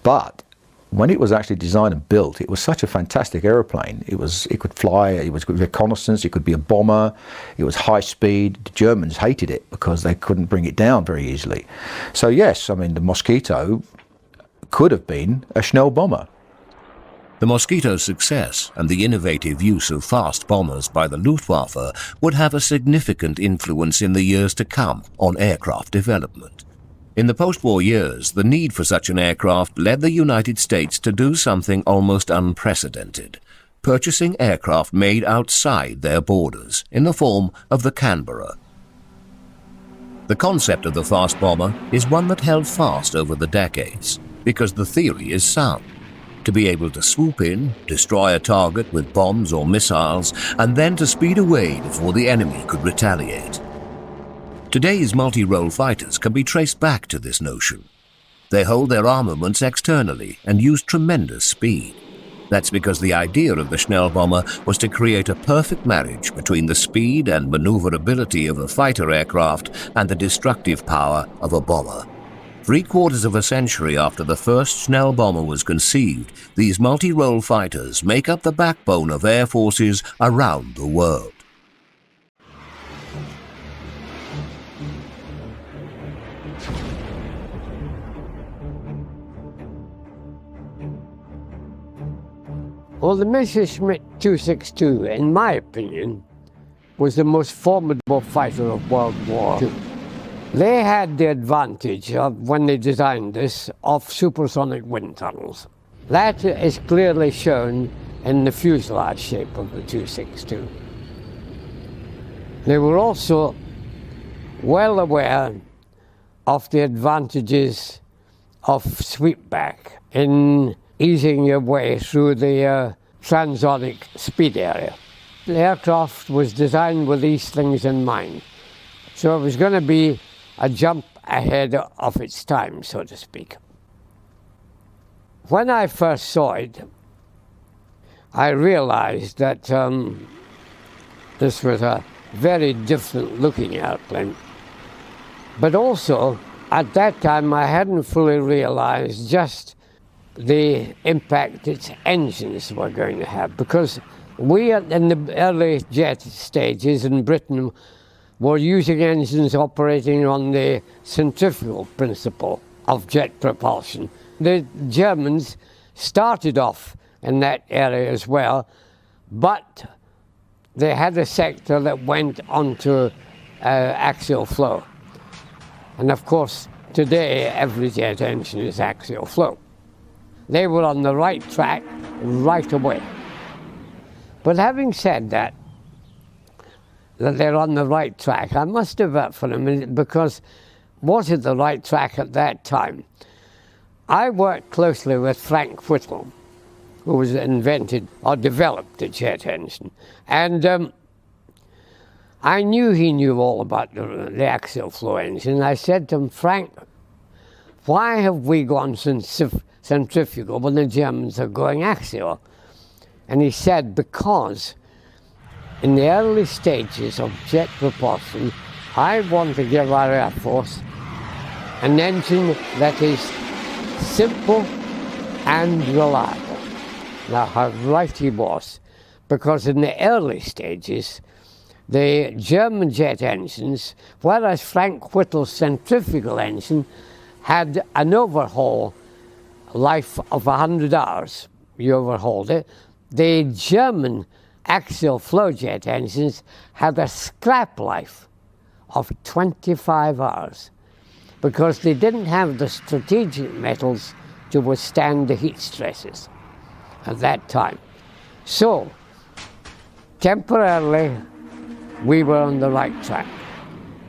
But when it was actually designed and built, it was such a fantastic aeroplane. It could fly, it was reconnaissance, it could be a bomber, it was high speed. The Germans hated it because they couldn't bring it down very easily. So yes, I mean, the Mosquito could have been a Schnellbomber. The Mosquito's success and the innovative use of fast bombers by the Luftwaffe would have a significant influence in the years to come on aircraft development. In the post-war years, the need for such an aircraft led the United States to do something almost unprecedented, purchasing aircraft made outside their borders in the form of the Canberra. The concept of the fast bomber is one that held fast over the decades, because the theory is sound. To be able to swoop in, destroy a target with bombs or missiles, and then to speed away before the enemy could retaliate. Today's multi-role fighters can be traced back to this notion. They hold their armaments externally and use tremendous speed. That's because the idea of the Schnellbomber was to create a perfect marriage between the speed and maneuverability of a fighter aircraft and the destructive power of a bomber. 3/4 of a century after the first Schnellbomber was conceived, these multi-role fighters make up the backbone of air forces around the world. Well, the Messerschmitt 262, in my opinion, was the most formidable fighter of World War II. They had the advantage of, when they designed this, of supersonic wind tunnels. That is clearly shown in the fuselage shape of the 262. They were also well aware of the advantages of sweepback in easing your way through the transonic speed area. The aircraft was designed with these things in mind. So it was going to be a jump ahead of its time, so to speak. When I first saw it, I realized that this was a very different looking airplane. But also, at that time, I hadn't fully realized just the impact its engines were going to have, because we, in the early jet stages in Britain, were using engines operating on the centrifugal principle of jet propulsion. The Germans started off in that area as well, but they had a sector that went onto axial flow. And of course, today every jet engine is axial flow. They were on the right track right away. But having said that they're on the right track, I must divert for a minute, because was it the right track at that time? I worked closely with Frank Whittle, who was invented or developed the jet engine. And I knew he knew all about the axial flow engine. I said to him, Frank, why have we gone centrifugal when the Germans are going axial? And he said, because in the early stages of jet propulsion, I want to give our Air Force an engine that is simple and reliable. Now, how right he was, because in the early stages, the German jet engines, whereas Frank Whittle's centrifugal engine had an overhaul life of 100 hours, you overhauled it, the German axial flow jet engines had a scrap life of 25 hours because they didn't have the strategic metals to withstand the heat stresses at that time. So, temporarily, we were on the right track.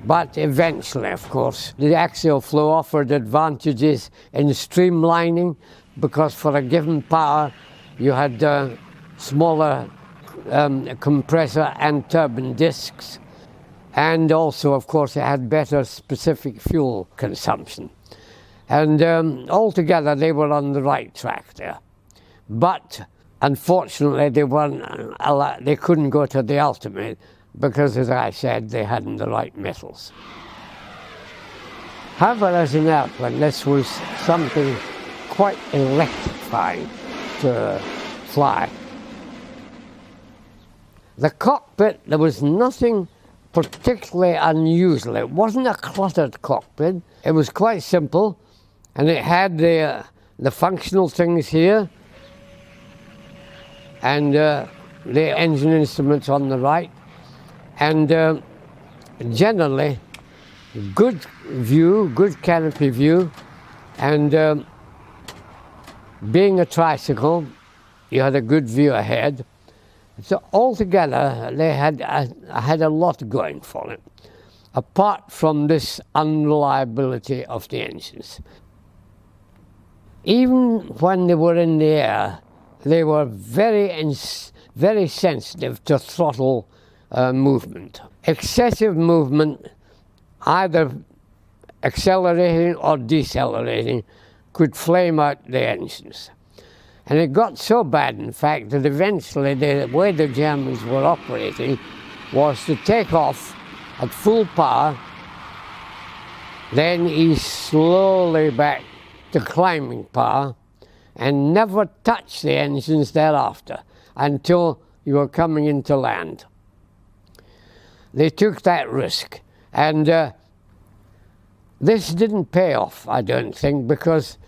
But eventually, of course, the axial flow offered advantages in streamlining, because for a given power, you had smaller compressor and turbine discs. And also, of course, it had better specific fuel consumption. And altogether, they were on the right track there. But unfortunately, they couldn't go to the ultimate because, as I said, they hadn't the right metals. However, as an airplane, this was something quite electrifying to fly. The cockpit, there was nothing particularly unusual. It wasn't a cluttered cockpit. It was quite simple, and it had the functional things here, and the engine instruments on the right, and generally good view, good canopy view, and being a tricycle, you had a good view ahead. So altogether, they had a lot going for it, apart from this unreliability of the engines. Even when they were in the air, they were very sensitive to throttle movement. Excessive movement, either accelerating or decelerating, could flame out the engines. And it got so bad, in fact, that eventually the way the Germans were operating was to take off at full power, then ease slowly back to climbing power, and never touch the engines thereafter until you were coming into land. They took that risk, and this didn't pay off, I don't think, because,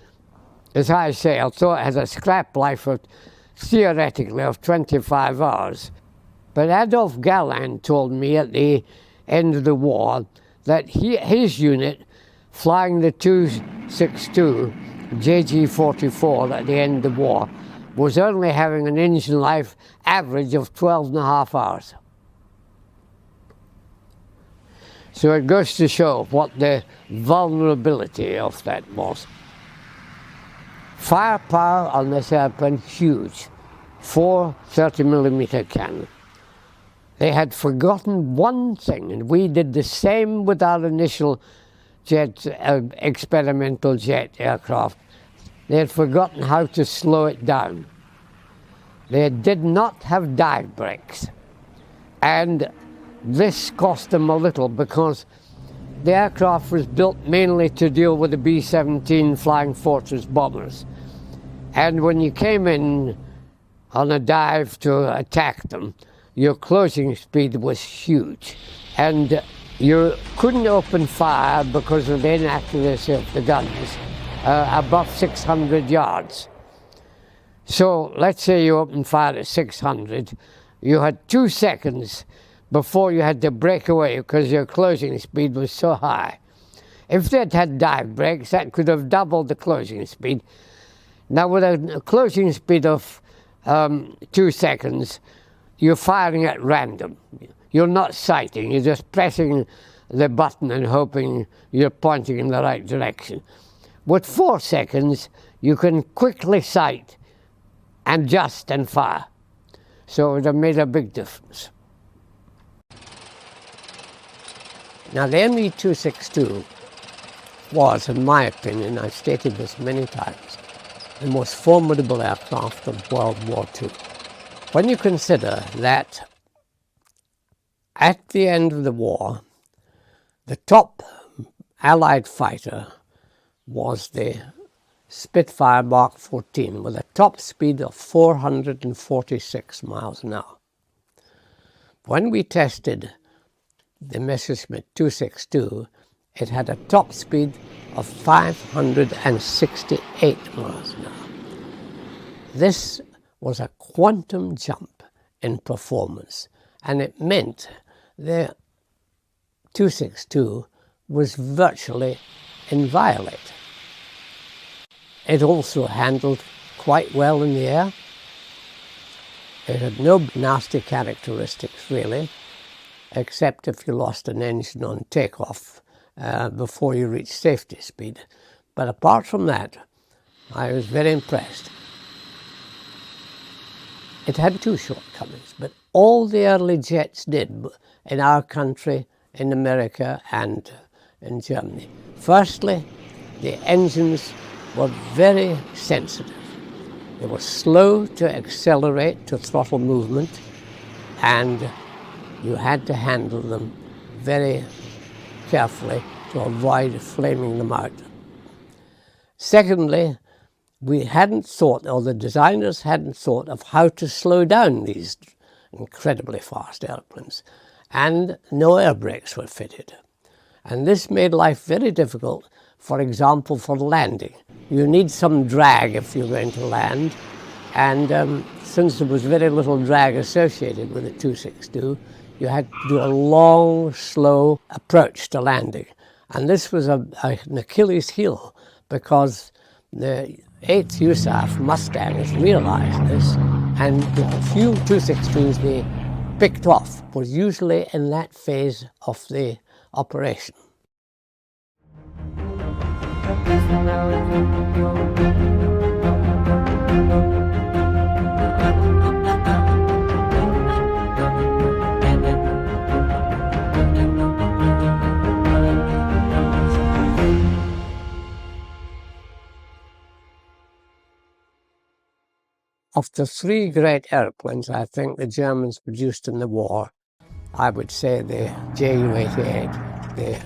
as I say, although it has a scrap life of, theoretically, of 25 hours, but Adolf Galland told me at the end of the war that his unit, flying the 262 JG-44 at the end of the war, was only having an engine life average of 12.5 hours. So it goes to show what the vulnerability of that was. Firepower on this airplane, huge. 4 30mm cannon. They had forgotten one thing, and we did the same with our initial jet, experimental jet aircraft. They had forgotten how to slow it down. They did not have dive brakes. And this cost them a little because the aircraft was built mainly to deal with the B-17 Flying Fortress bombers. And when you came in on a dive to attack them, your closing speed was huge. And you couldn't open fire because of the inaccuracy of the guns above 600 yards. So let's say you opened fire at 600, you had 2 seconds before you had to break away because your closing speed was so high. If they'd had dive brakes, that could have doubled the closing speed. Now with a closing speed of 2 seconds, you're firing at random. You're not sighting, you're just pressing the button and hoping you're pointing in the right direction. With 4 seconds, you can quickly sight and adjust and fire. So it would have made a big difference. Now the ME-262 was, in my opinion, I've stated this many times, the most formidable aircraft of World War II. When you consider that at the end of the war, the top Allied fighter was the Spitfire Mark 14 with a top speed of 446 miles an hour. When we tested the Messerschmitt 262, it had a top speed of 568 miles an hour. This was a quantum jump in performance, and it meant the 262 was virtually inviolate. It also handled quite well in the air. It had no nasty characteristics really, except if you lost an engine on takeoff before you reached safety speed. But apart from that, I was very impressed. It had 2 shortcomings, but all the early jets did in our country, in America and in Germany. Firstly, the engines were very sensitive. They were slow to accelerate to throttle movement, and you had to handle them very carefully to avoid flaming them out. Secondly, we hadn't thought, or the designers hadn't thought, of how to slow down these incredibly fast airplanes, and no air brakes were fitted. And this made life very difficult, for example, for landing. You need some drag if you're going to land, and since there was very little drag associated with the 262, you had to do a long, slow approach to landing. And this was an Achilles heel, because the 8th USAF Mustangs realized this, and the few 262s they picked off was usually in that phase of the operation. Of the 3 great airplanes I think the Germans produced in the war, I would say the Ju-88, the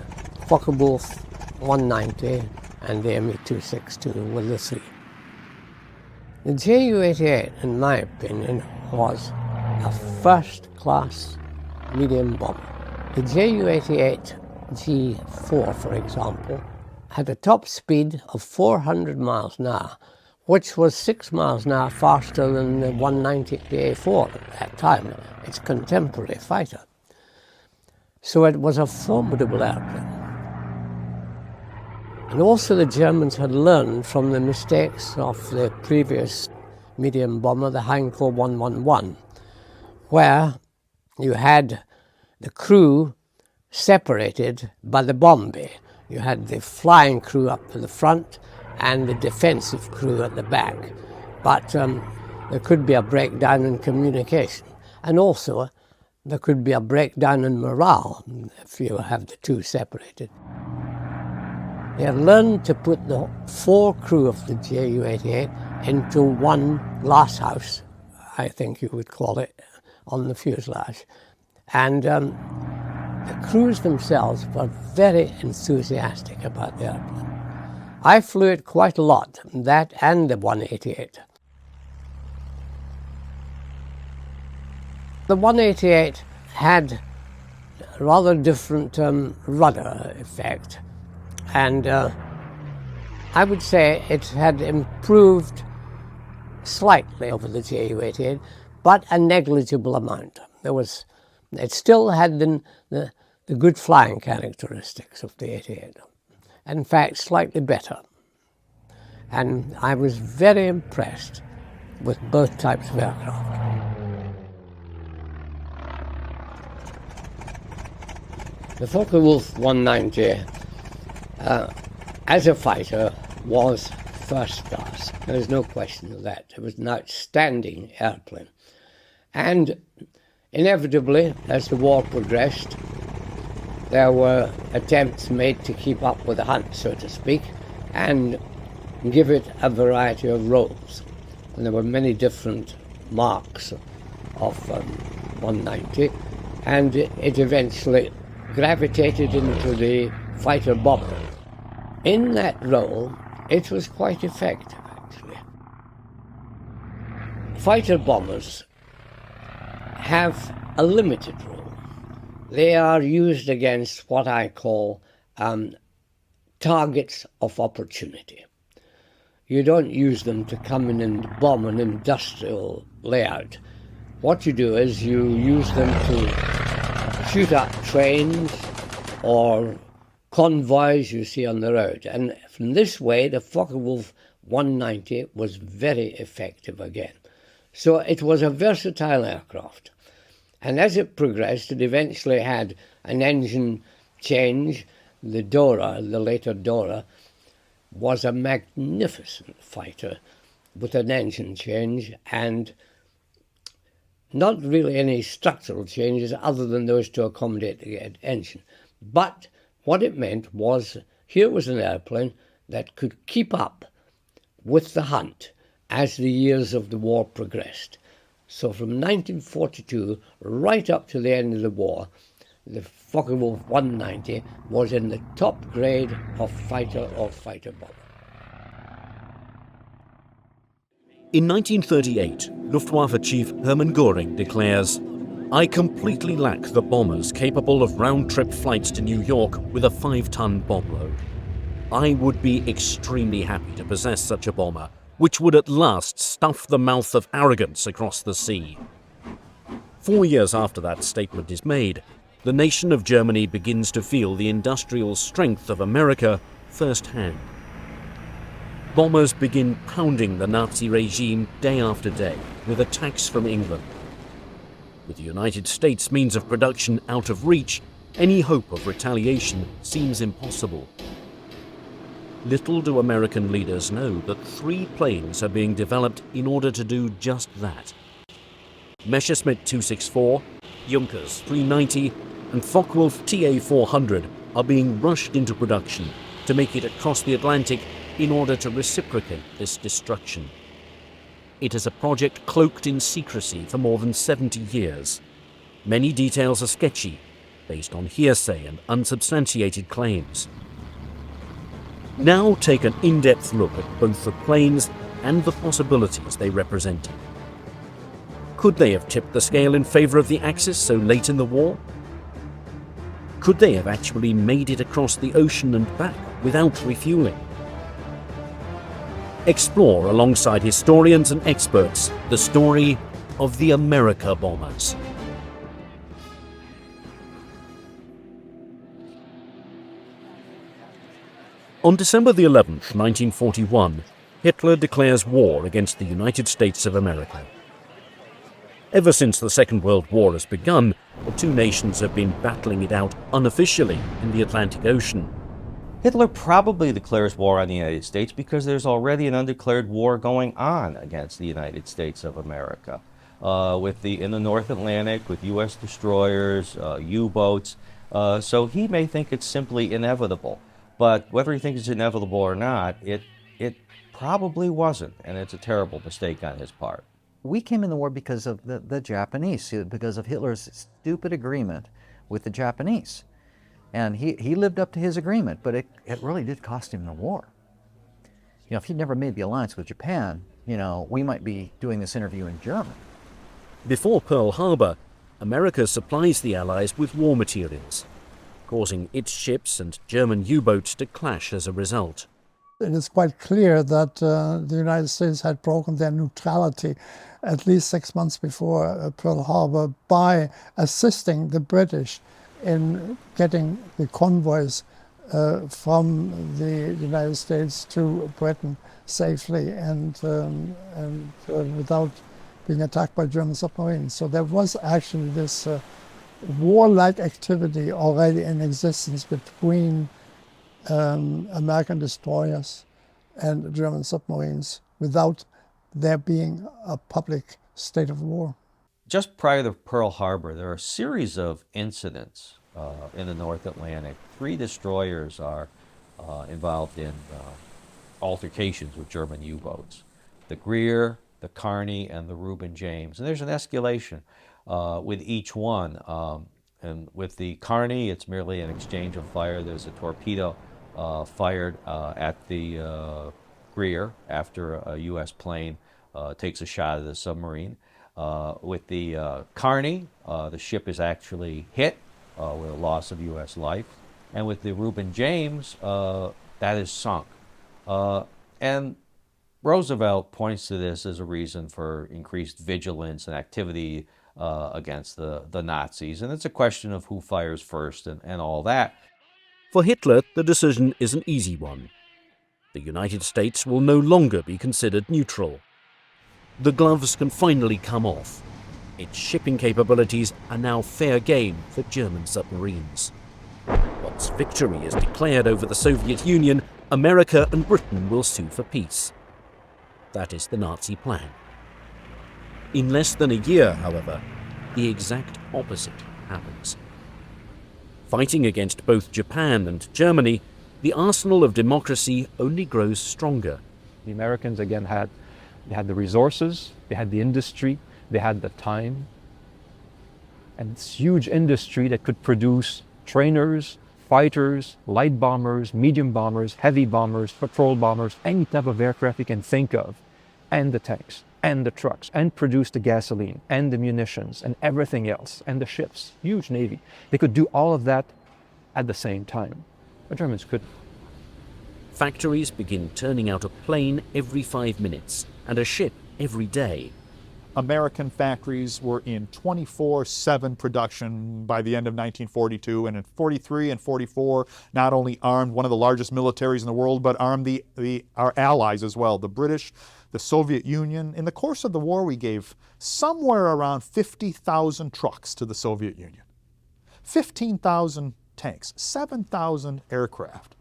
Focke-Wulf 190 and the Me-262 were the 3. The Ju-88, in my opinion, was a first-class medium bomber. The Ju-88 G4, for example, had a top speed of 400 miles an hour, which was 6 miles an hour faster than the 190 A4 at that time, its contemporary fighter. So it was a formidable airplane. And also the Germans had learned from the mistakes of the previous medium bomber, the Winkle 111, where you had the crew separated by the bomb bay. You had the flying crew up to the front and the defensive crew at the back. But there could be a breakdown in communication. And also, there could be a breakdown in morale if you have the two separated. They had learned to put the 4 crew of the Ju-88 into one glasshouse, I think you would call it, on the fuselage. And the crews themselves were very enthusiastic about the airplane. I flew it quite a lot, that and the 188. The 188 had a rather different rudder effect, and I would say it had improved slightly over the Ju-88, but a negligible amount. It still had the good flying characteristics of the 88. In fact, slightly better. And I was very impressed with both types of aircraft. The Focke-Wulf 190, as a fighter, was first class. There's no question of that. It was an outstanding airplane. And inevitably, as the war progressed, there were attempts made to keep up with the hunt, so to speak, and give it a variety of roles. And there were many different marks of 190, and it eventually gravitated into the fighter bomber. In that role, it was quite effective, actually. Fighter bombers have a limited role. They are used against what I call targets of opportunity. You don't use them to come in and bomb an industrial layout. What you do is you use them to shoot up trains or convoys you see on the road. And from this way, the Focke-Wulf 190 was very effective again. So it was a versatile aircraft. And as it progressed, it eventually had an engine change. The Dora, the later Dora, was a magnificent fighter with an engine change and not really any structural changes other than those to accommodate the engine. But what it meant was, here was an airplane that could keep up with the hunt as the years of the war progressed. So from 1942 right up to the end of the war, the Focke-Wulf 190 was in the top grade of fighter or fighter bomber. In 1938, Luftwaffe Chief Hermann Göring declares, "I completely lack the bombers capable of round-trip flights to New York with a 5-ton bomb load. I would be extremely happy to possess such a bomber, which would at last stuff the mouth of arrogance across the sea." 4 years after that statement is made, the nation of Germany begins to feel the industrial strength of America firsthand. Bombers begin pounding the Nazi regime day after day with attacks from England. With the United States' means of production out of reach, any hope of retaliation seems impossible. Little do American leaders know that 3 planes are being developed in order to do just that. Messerschmitt 264, Junkers 390, and Focke-Wulf TA-400 are being rushed into production to make it across the Atlantic in order to reciprocate this destruction. It is a project cloaked in secrecy for more than 70 years. Many details are sketchy, based on hearsay and unsubstantiated claims. Now take an in-depth look at both the planes and the possibilities they represented. Could they have tipped the scale in favor of the Axis so late in the war? Could they have actually made it across the ocean and back without refueling? Explore alongside historians and experts the story of the America bombers. On December the 11th, 1941, Hitler declares war against the United States of America. Ever since the Second World War has begun, the two nations have been battling it out unofficially in the Atlantic Ocean. Hitler probably declares war on the United States because there's already an undeclared war going on against the United States of America. In the North Atlantic, with U.S. destroyers, U-boats. So he may think it's simply inevitable. But whether he thinks it's inevitable or not, it probably wasn't, and it's a terrible mistake on his part. We came in the war because of the Japanese, because of Hitler's stupid agreement with the Japanese. And he lived up to his agreement, but it really did cost him the war. You know, if he'd never made the alliance with Japan, you know, we might be doing this interview in German. Before Pearl Harbor, America supplies the Allies with war materials, causing its ships and German U-boats to clash as a result. It is quite clear that the United States had broken their neutrality at least 6 months before Pearl Harbor by assisting the British in getting the convoys from the United States to Britain safely and without being attacked by German submarines. So there was actually this warlike activity already in existence between American destroyers and German submarines without there being a public state of war. Just prior to Pearl Harbor, there are a series of incidents in the North Atlantic. 3 destroyers are involved in altercations with German U-boats. The Greer, the Kearney, and the Reuben James. And there's an escalation with each one. And with the Kearney, it's merely an exchange of fire. There's a torpedo fired at the Greer after a U.S. plane takes a shot at the submarine. With the Kearney, the ship is actually hit with a loss of U.S. life. And with the Reuben James, that is sunk. And Roosevelt points to this as a reason for increased vigilance and activity against the Nazis. And it's a question of who fires first and all that. For Hitler, the decision is an easy one. The United States will no longer be considered neutral. The gloves can finally come off. Its shipping capabilities are now fair game for German submarines. Once victory is declared over the Soviet Union, America and Britain will sue for peace. That is the Nazi plan. In less than a year, however, the exact opposite happens. Fighting against both Japan and Germany, the arsenal of democracy only grows stronger. The Americans, again, had the resources, they had the industry, they had the time, and this huge industry that could produce trainers, fighters, light bombers, medium bombers, heavy bombers, patrol bombers, any type of aircraft you can think of, and the tanks, and the trucks, and produce the gasoline, and the munitions, and everything else, and the ships, huge navy. They could do all of that at the same time. The Germans couldn't. Factories begin turning out a plane every 5 minutes, and a ship every day. American factories were in 24/7 production by the end of 1942, and in 43 and 44, not only armed one of the largest militaries in the world, but armed our allies as well, the British, the Soviet Union. In the course of the war, we gave somewhere around 50,000 trucks to the Soviet Union, 15,000 tanks, 7,000 aircraft.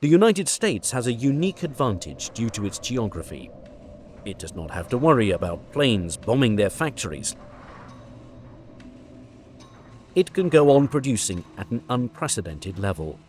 The United States has a unique advantage due to its geography. It does not have to worry about planes bombing their factories. It can go on producing at an unprecedented level.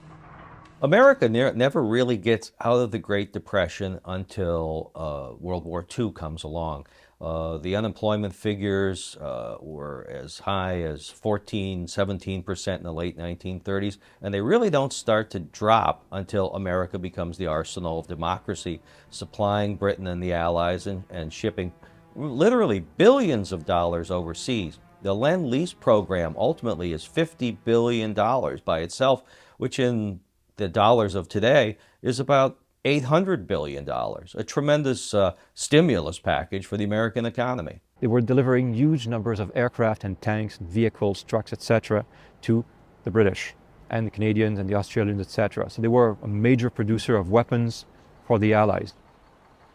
America never really gets out of the Great Depression until World War II comes along. The unemployment figures were as high as 14-17% in the late 1930s, and they really don't start to drop until America becomes the arsenal of democracy, supplying Britain and the Allies and shipping literally billions of dollars overseas. The Lend-Lease program ultimately is $50 billion by itself, which in the dollars of today is about $800 billion, a tremendous stimulus package for the American economy. They were delivering huge numbers of aircraft and tanks, and vehicles, trucks, etc. to the British and the Canadians and the Australians, etc. So they were a major producer of weapons for the Allies.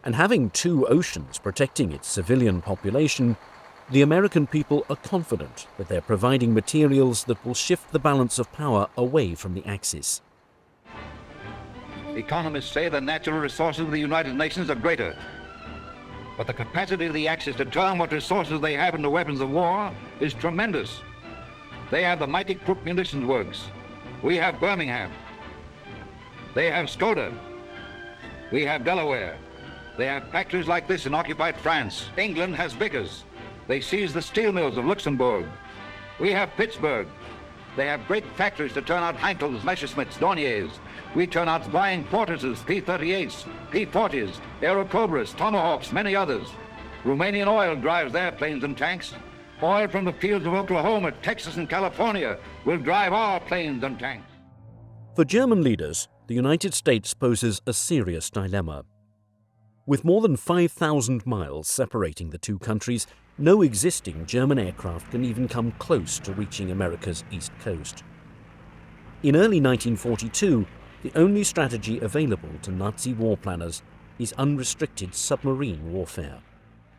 And having two oceans protecting its civilian population The American people are confident that they're providing materials that will shift the balance of power away from the Axis. Economists say the natural resources of the United Nations are greater, but the capacity of the Axis to turn what resources they have into weapons of war is tremendous. They have the mighty Krupp munitions works. We have Birmingham. They have Skoda. We have Delaware. They have factories like this in occupied France. England has Vickers. They seized the steel mills of Luxembourg. We have Pittsburgh. They have great factories to turn out Heinkels, Messerschmitts, Dorniers. We turn out flying fortresses, P-38s, P-40s, Aerocobras, Tomahawks, many others. Romanian oil drives their planes and tanks. Oil from the fields of Oklahoma, Texas, and California will drive our planes and tanks. For German leaders, the United States poses a serious dilemma. With more than 5,000 miles separating the two countries, no existing German aircraft can even come close to reaching America's east coast. In early 1942, the only strategy available to Nazi war planners is unrestricted submarine warfare.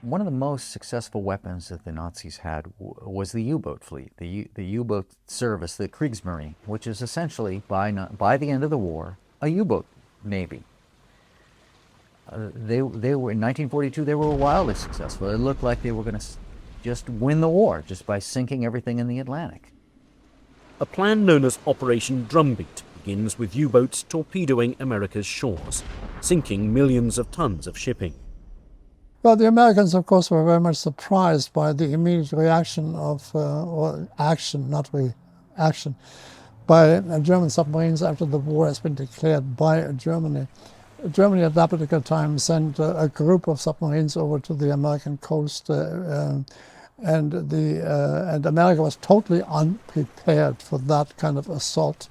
One of the most successful weapons that the Nazis had was the U-boat fleet, the U-boat service, the Kriegsmarine, which is essentially, by the end of the war, a U-boat navy. They were in 1942. They were wildly successful. It looked like they were going to just win the war just by sinking everything in the Atlantic. A plan known as Operation Drumbeat begins with U-boats torpedoing America's shores, sinking millions of tons of shipping. Well, the Americans, of course, were very much surprised by the immediate reaction of, or action, not reaction, by German submarines after the war has been declared by Germany. Germany at that particular time sent a group of submarines over to the American coast, and America was totally unprepared for that kind of assault.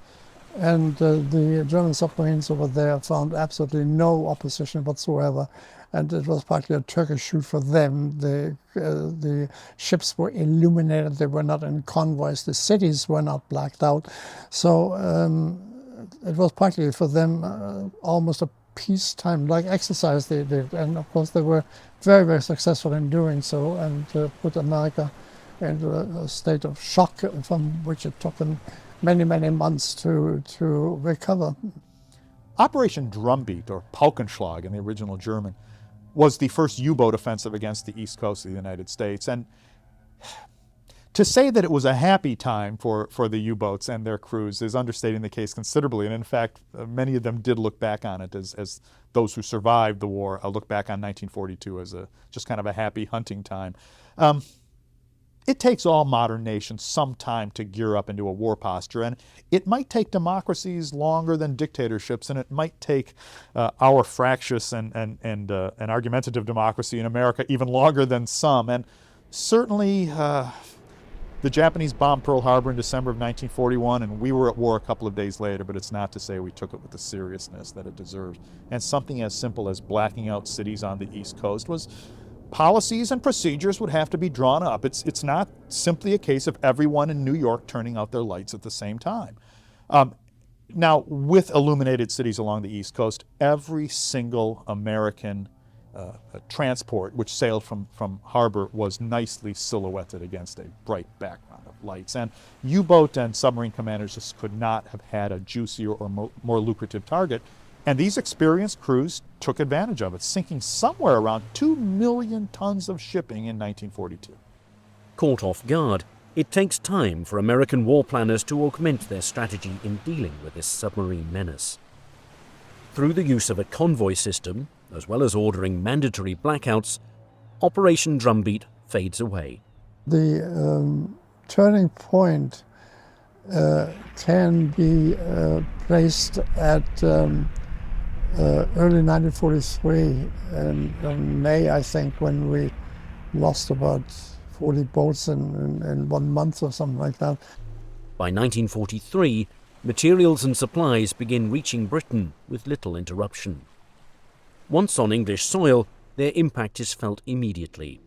And the German submarines over there found absolutely no opposition whatsoever. And it was partly a Turkish shoot for them. The ships were illuminated, they were not in convoys, the cities were not blacked out. So it was partly for them almost a peacetime-like exercise they did. And of course they were very, very successful in doing so, and put America into a state of shock from which it took them many, many months to recover. Operation Drumbeat, or Paukenschlag in the original German, was the first U-boat offensive against the east coast of the United States. And to say that it was a happy time for the U-boats and their crews is understating the case considerably. And in fact, many of them did look back on it as those who survived the war look back on 1942 as just kind of a happy hunting time. It takes all modern nations some time to gear up into a war posture, and it might take democracies longer than dictatorships, and it might take our fractious and argumentative democracy in America even longer than some. And certainly the Japanese bombed Pearl Harbor in December of 1941, and we were at war a couple of days later, but it's not to say we took it with the seriousness that it deserved. And something as simple as blacking out cities on the East Coast was policies and procedures would have to be drawn up. It's not simply a case of everyone in New York turning out their lights at the same time. Now, with illuminated cities along the East Coast, every single American transport which sailed from harbor was nicely silhouetted against a bright background of lights. And U-boat and submarine commanders just could not have had a juicier or more lucrative target. And these experienced crews took advantage of it, sinking somewhere around 2 million tons of shipping in 1942. Caught off guard, it takes time for American war planners to augment their strategy in dealing with this submarine menace. Through the use of a convoy system, as well as ordering mandatory blackouts, Operation Drumbeat fades away. The turning point can be placed at early 1943, in May, I think, when we lost about 40 boats in 1 month or something like that. By 1943, materials and supplies begin reaching Britain with little interruption. Once on English soil, their impact is felt immediately.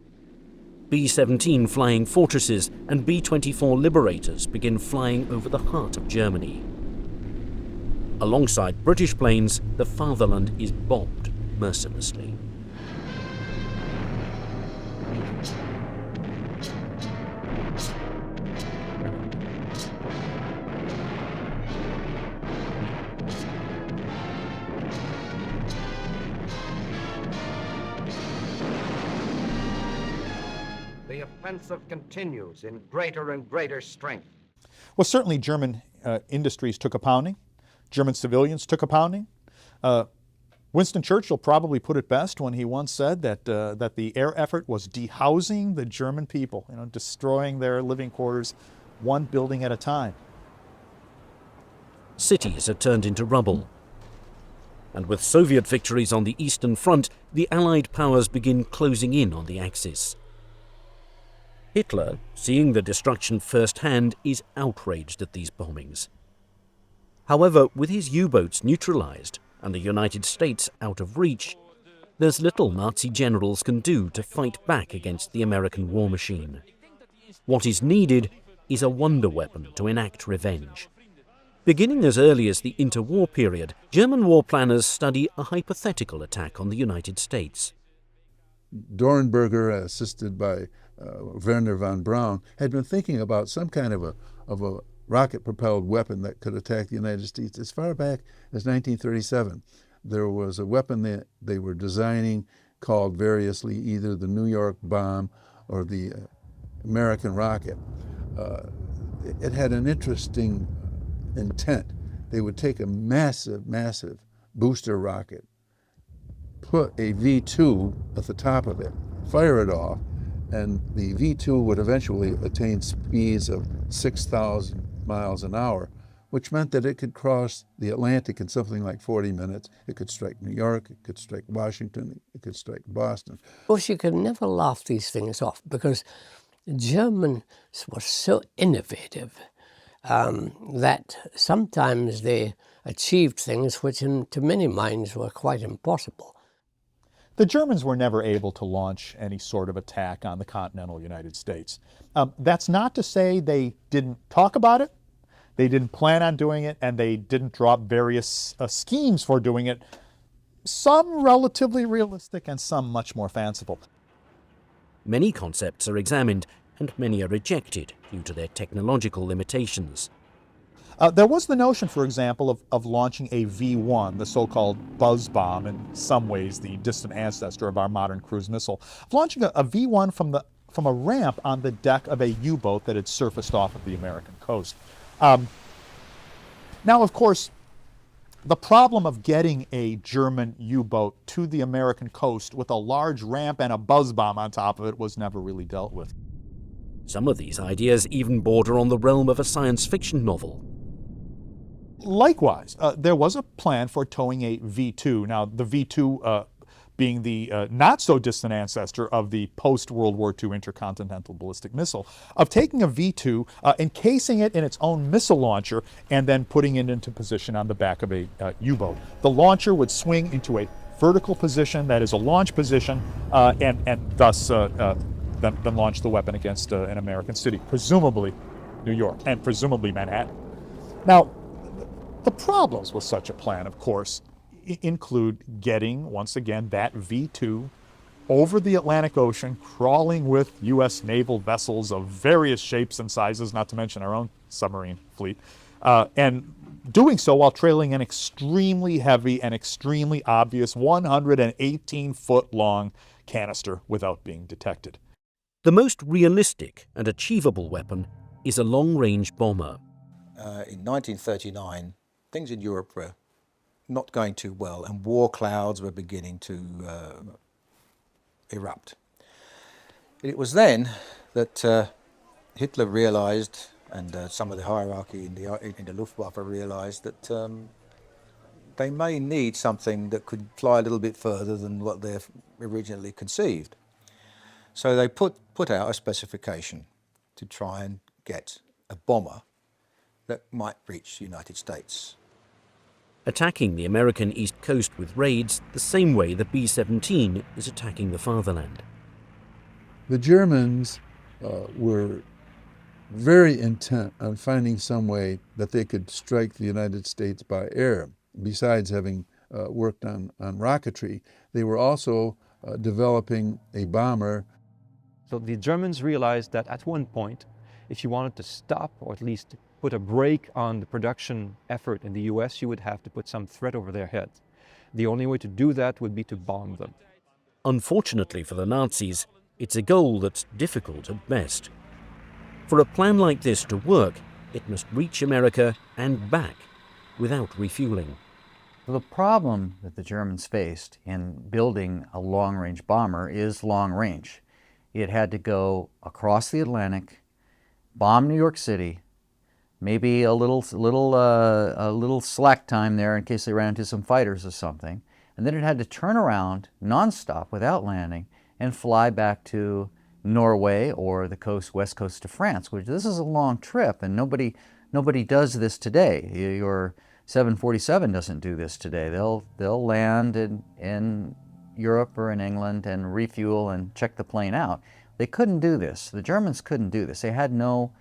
B-17 flying fortresses and B-24 Liberators begin flying over the heart of Germany. Alongside British planes, the fatherland is bombed mercilessly. the offensive continues in greater and greater strength. Well, certainly German industries took a pounding. German civilians took a pounding. Winston Churchill probably put it best when he once said that the air effort was dehousing the German people, destroying their living quarters one building at a time. Cities are turned into rubble. And with Soviet victories on the Eastern Front, the Allied powers begin closing in on the Axis. Hitler, seeing the destruction firsthand, is outraged at these bombings. However, with his U-boats neutralized and the United States out of reach, there's little Nazi generals can do to fight back against the American war machine. What is needed is a wonder weapon to enact revenge. Beginning as early as the interwar period, German war planners study a hypothetical attack on the United States. Dornberger, assisted by Werner von Braun, had been thinking about some kind of a rocket-propelled weapon that could attack the United States as far back as 1937. There was a weapon that they were designing called variously either the New York bomb or the American rocket. It had an interesting intent. They would take a massive booster rocket, put a V2 at the top of it, fire it off, and the V2 would eventually attain speeds of 6,000 miles an hour, which meant that it could cross the Atlantic in something like 40 minutes. It could strike New York, it could strike Washington, it could strike Boston. Of course, you can never laugh these things off because Germans were so innovative that sometimes they achieved things which to many minds were quite impossible. The Germans were never able to launch any sort of attack on the continental United States. That's not to say they didn't talk about it, they didn't plan on doing it, and they didn't draw up various schemes for doing it, some relatively realistic and some much more fanciful. Many concepts are examined and many are rejected due to their technological limitations. There was the notion, for example, of launching a V1, the so-called buzz bomb, in some ways the distant ancestor of our modern cruise missile, of launching a V1 from a ramp on the deck of a U-boat that had surfaced off of the American coast. Now, of course, the problem of getting a German U-boat to the American coast with a large ramp and a buzz bomb on top of it was never really dealt with. Some of these ideas even border on the realm of a science fiction novel. Likewise, there was a plan for towing a V2. Now, the V2 being the not-so-distant ancestor of the post-World War II intercontinental ballistic missile, of taking a V2, encasing it in its own missile launcher, and then putting it into position on the back of a U-boat. The launcher would swing into a vertical position, that is a launch position, and thus then launch the weapon against an American city, presumably New York, and presumably Manhattan. Now, the problems with such a plan, of course, include getting, once again, that V2 over the Atlantic Ocean, crawling with U.S. naval vessels of various shapes and sizes, not to mention our own submarine fleet, and doing so while trailing an extremely heavy and extremely obvious 118-foot-long canister without being detected. The most realistic and achievable weapon is a long-range bomber. In 1939, things in Europe were not going too well, and war clouds were beginning to erupt. It was then that Hitler realized, and some of the hierarchy in the Luftwaffe realized, that they may need something that could fly a little bit further than what they originally conceived. So they put out a specification to try and get a bomber that might reach the United States. Attacking the American East Coast with raids the same way the B-17 is attacking the fatherland. The Germans were very intent on finding some way that they could strike the United States by air. Besides having worked on rocketry, they were also developing a bomber. So the Germans realized that at one point, if you wanted to stop or at least put a brake on the production effort in the US, you would have to put some threat over their head. The only way to do that would be to bomb them. Unfortunately for the Nazis, it's a goal that's difficult at best. For a plan like this to work, it must reach America and back without refueling. The problem that the Germans faced in building a long-range bomber is long range. It had to go across the Atlantic, bomb New York City, maybe a little slack time there in case they ran into some fighters or something, and then it had to turn around nonstop without landing and fly back to Norway or the west coast of France. Which this is a long trip, and nobody does this today. Your 747 doesn't do this today. They'll land in Europe or in England and refuel and check the plane out. They couldn't do this. The Germans couldn't do this. They had no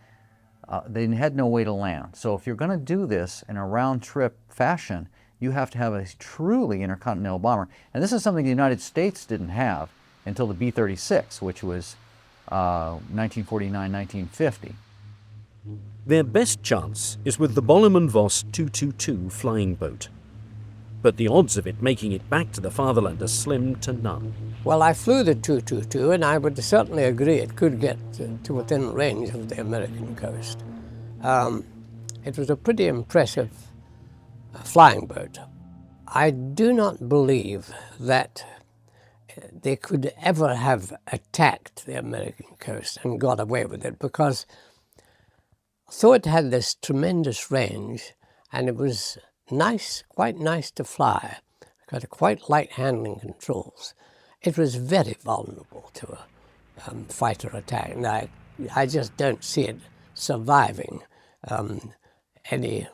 way to land. So if you're going to do this in a round-trip fashion, you have to have a truly intercontinental bomber. And this is something the United States didn't have until the B-36, which was 1949, 1950. Their best chance is with the Bollemann-Voss 222 flying boat. But the odds of it making it back to the fatherland are slim to none. Well, I flew the 222, and I would certainly agree it could get to within range of the American coast. It was a pretty impressive flying boat. I do not believe that they could ever have attacked the American coast and got away with it, because though it had this tremendous range and it was nice, quite nice to fly, got quite light handling controls, it was very vulnerable to a fighter attack. And I just don't see it surviving any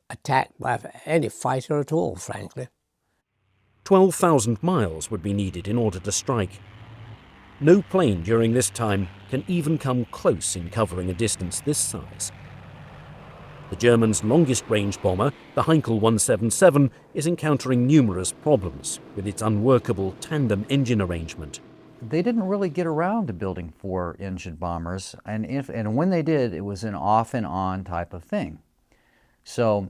attack by any fighter at all, frankly. 12,000 miles would be needed in order to strike. No plane during this time can even come close in covering a distance this size. The Germans' longest-range bomber, the Winkle 177, is encountering numerous problems with its unworkable tandem engine arrangement. They didn't really get around to building 4-engine bombers, and when they did, it was an off and on type of thing. So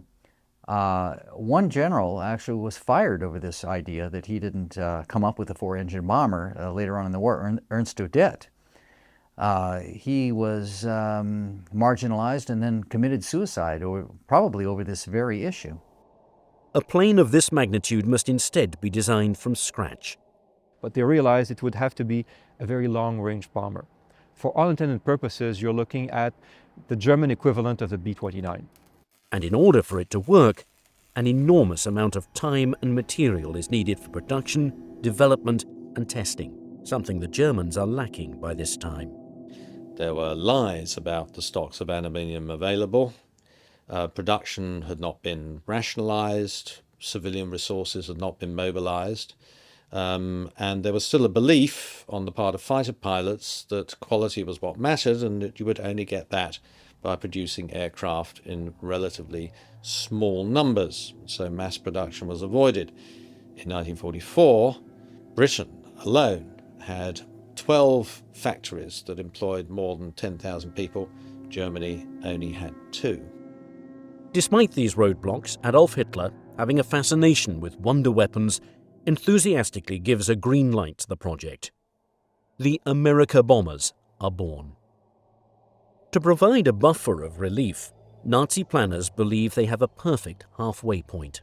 one general actually was fired over this idea that he didn't come up with a 4-engine bomber later on in the war, Ernst Udet. He was marginalized and then committed suicide, probably over this very issue. A plane of this magnitude must instead be designed from scratch. But they realized it would have to be a very long-range bomber. For all intended purposes, you're looking at the German equivalent of the B-29. And in order for it to work, an enormous amount of time and material is needed for production, development and testing, something the Germans are lacking by this time. There were lies about the stocks of aluminium available. Production had not been rationalized, civilian resources had not been mobilized, and there was still a belief on the part of fighter pilots that quality was what mattered and that you would only get that by producing aircraft in relatively small numbers. So mass production was avoided. In 1944, Britain alone had 12 factories that employed more than 10,000 people. Germany only had 2. Despite these roadblocks, Adolf Hitler, having a fascination with wonder weapons, enthusiastically gives a green light to the project. The America bombers are born. To provide a buffer of relief, Nazi planners believe they have a perfect halfway point.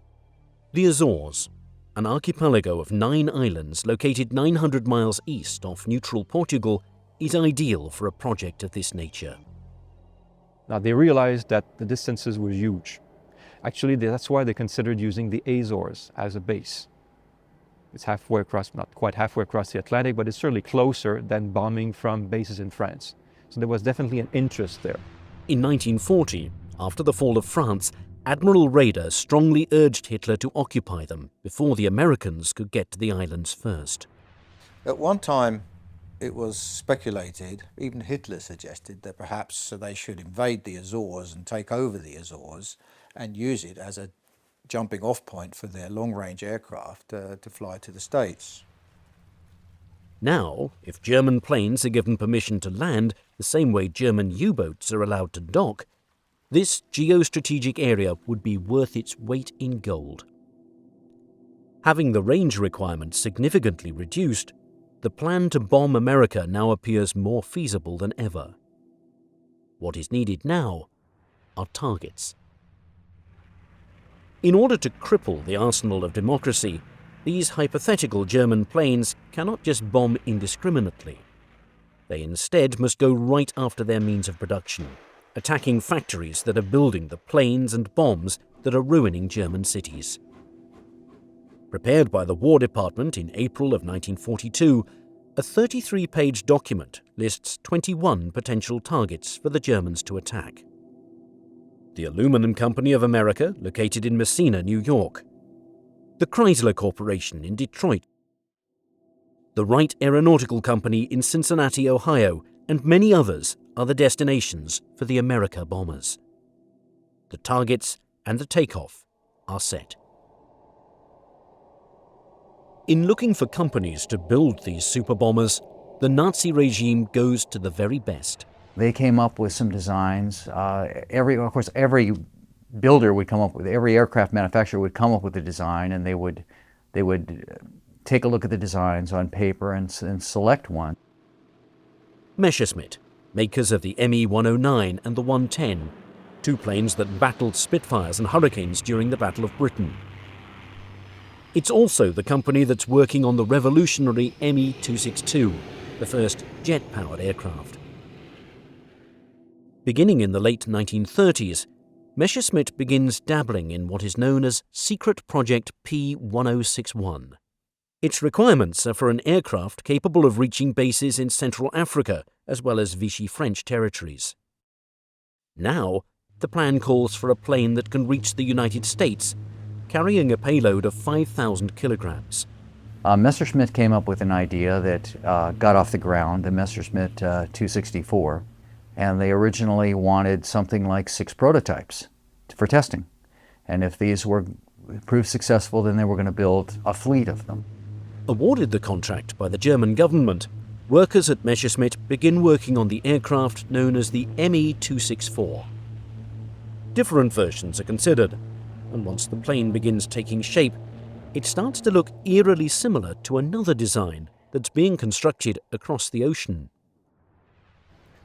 The Azores, an archipelago of 9 islands located 900 miles east off neutral Portugal, is ideal for a project of this nature. Now they realized that the distances were huge. Actually, that's why they considered using the Azores as a base. It's halfway across, not quite halfway across the Atlantic, but it's certainly closer than bombing from bases in France. So there was definitely an interest there. In 1940, after the fall of France, Admiral Raeder strongly urged Hitler to occupy them before the Americans could get to the islands first. At one time, it was speculated, even Hitler suggested, that perhaps they should invade the Azores and take over the Azores and use it as a jumping off point for their long-range aircraft to fly to the States. Now, if German planes are given permission to land the same way German U-boats are allowed to dock, this geostrategic area would be worth its weight in gold. Having the range requirements significantly reduced, the plan to bomb America now appears more feasible than ever. What is needed now are targets. In order to cripple the arsenal of democracy, these hypothetical German planes cannot just bomb indiscriminately. They instead must go right after their means of production, attacking factories that are building the planes and bombs that are ruining German cities. Prepared by the War Department in April of 1942, a 33-page document lists 21 potential targets for the Germans to attack. The Aluminum Company of America, located in Messina, New York. The Chrysler Corporation in Detroit. The Wright Aeronautical Company in Cincinnati, Ohio, and many others are the destinations for the America bombers. The targets and the takeoff are set. In looking for companies to build these super bombers, the Nazi regime goes to the very best. They came up with some designs. Of course, every builder would come up with, every aircraft manufacturer would come up with a design, and they would take a look at the designs on paper and select one. Messerschmitt, makers of the Me-109 and the 110, two planes that battled Spitfires and Hurricanes during the Battle of Britain. It's also the company that's working on the revolutionary Me-262, the first jet-powered aircraft. Beginning in the late 1930s, Messerschmitt begins dabbling in what is known as Secret Project P-1061. Its requirements are for an aircraft capable of reaching bases in Central Africa as well as Vichy French territories. Now, the plan calls for a plane that can reach the United States, carrying a payload of 5,000 kilograms. Messerschmitt came up with an idea that got off the ground, the Messerschmitt 264, and they originally wanted something like 6 prototypes for testing. And if these were proved successful, then they were going to build a fleet of them. Awarded the contract by the German government, workers at Messerschmitt begin working on the aircraft known as the Me-264. Different versions are considered, and once the plane begins taking shape, it starts to look eerily similar to another design that's being constructed across the ocean.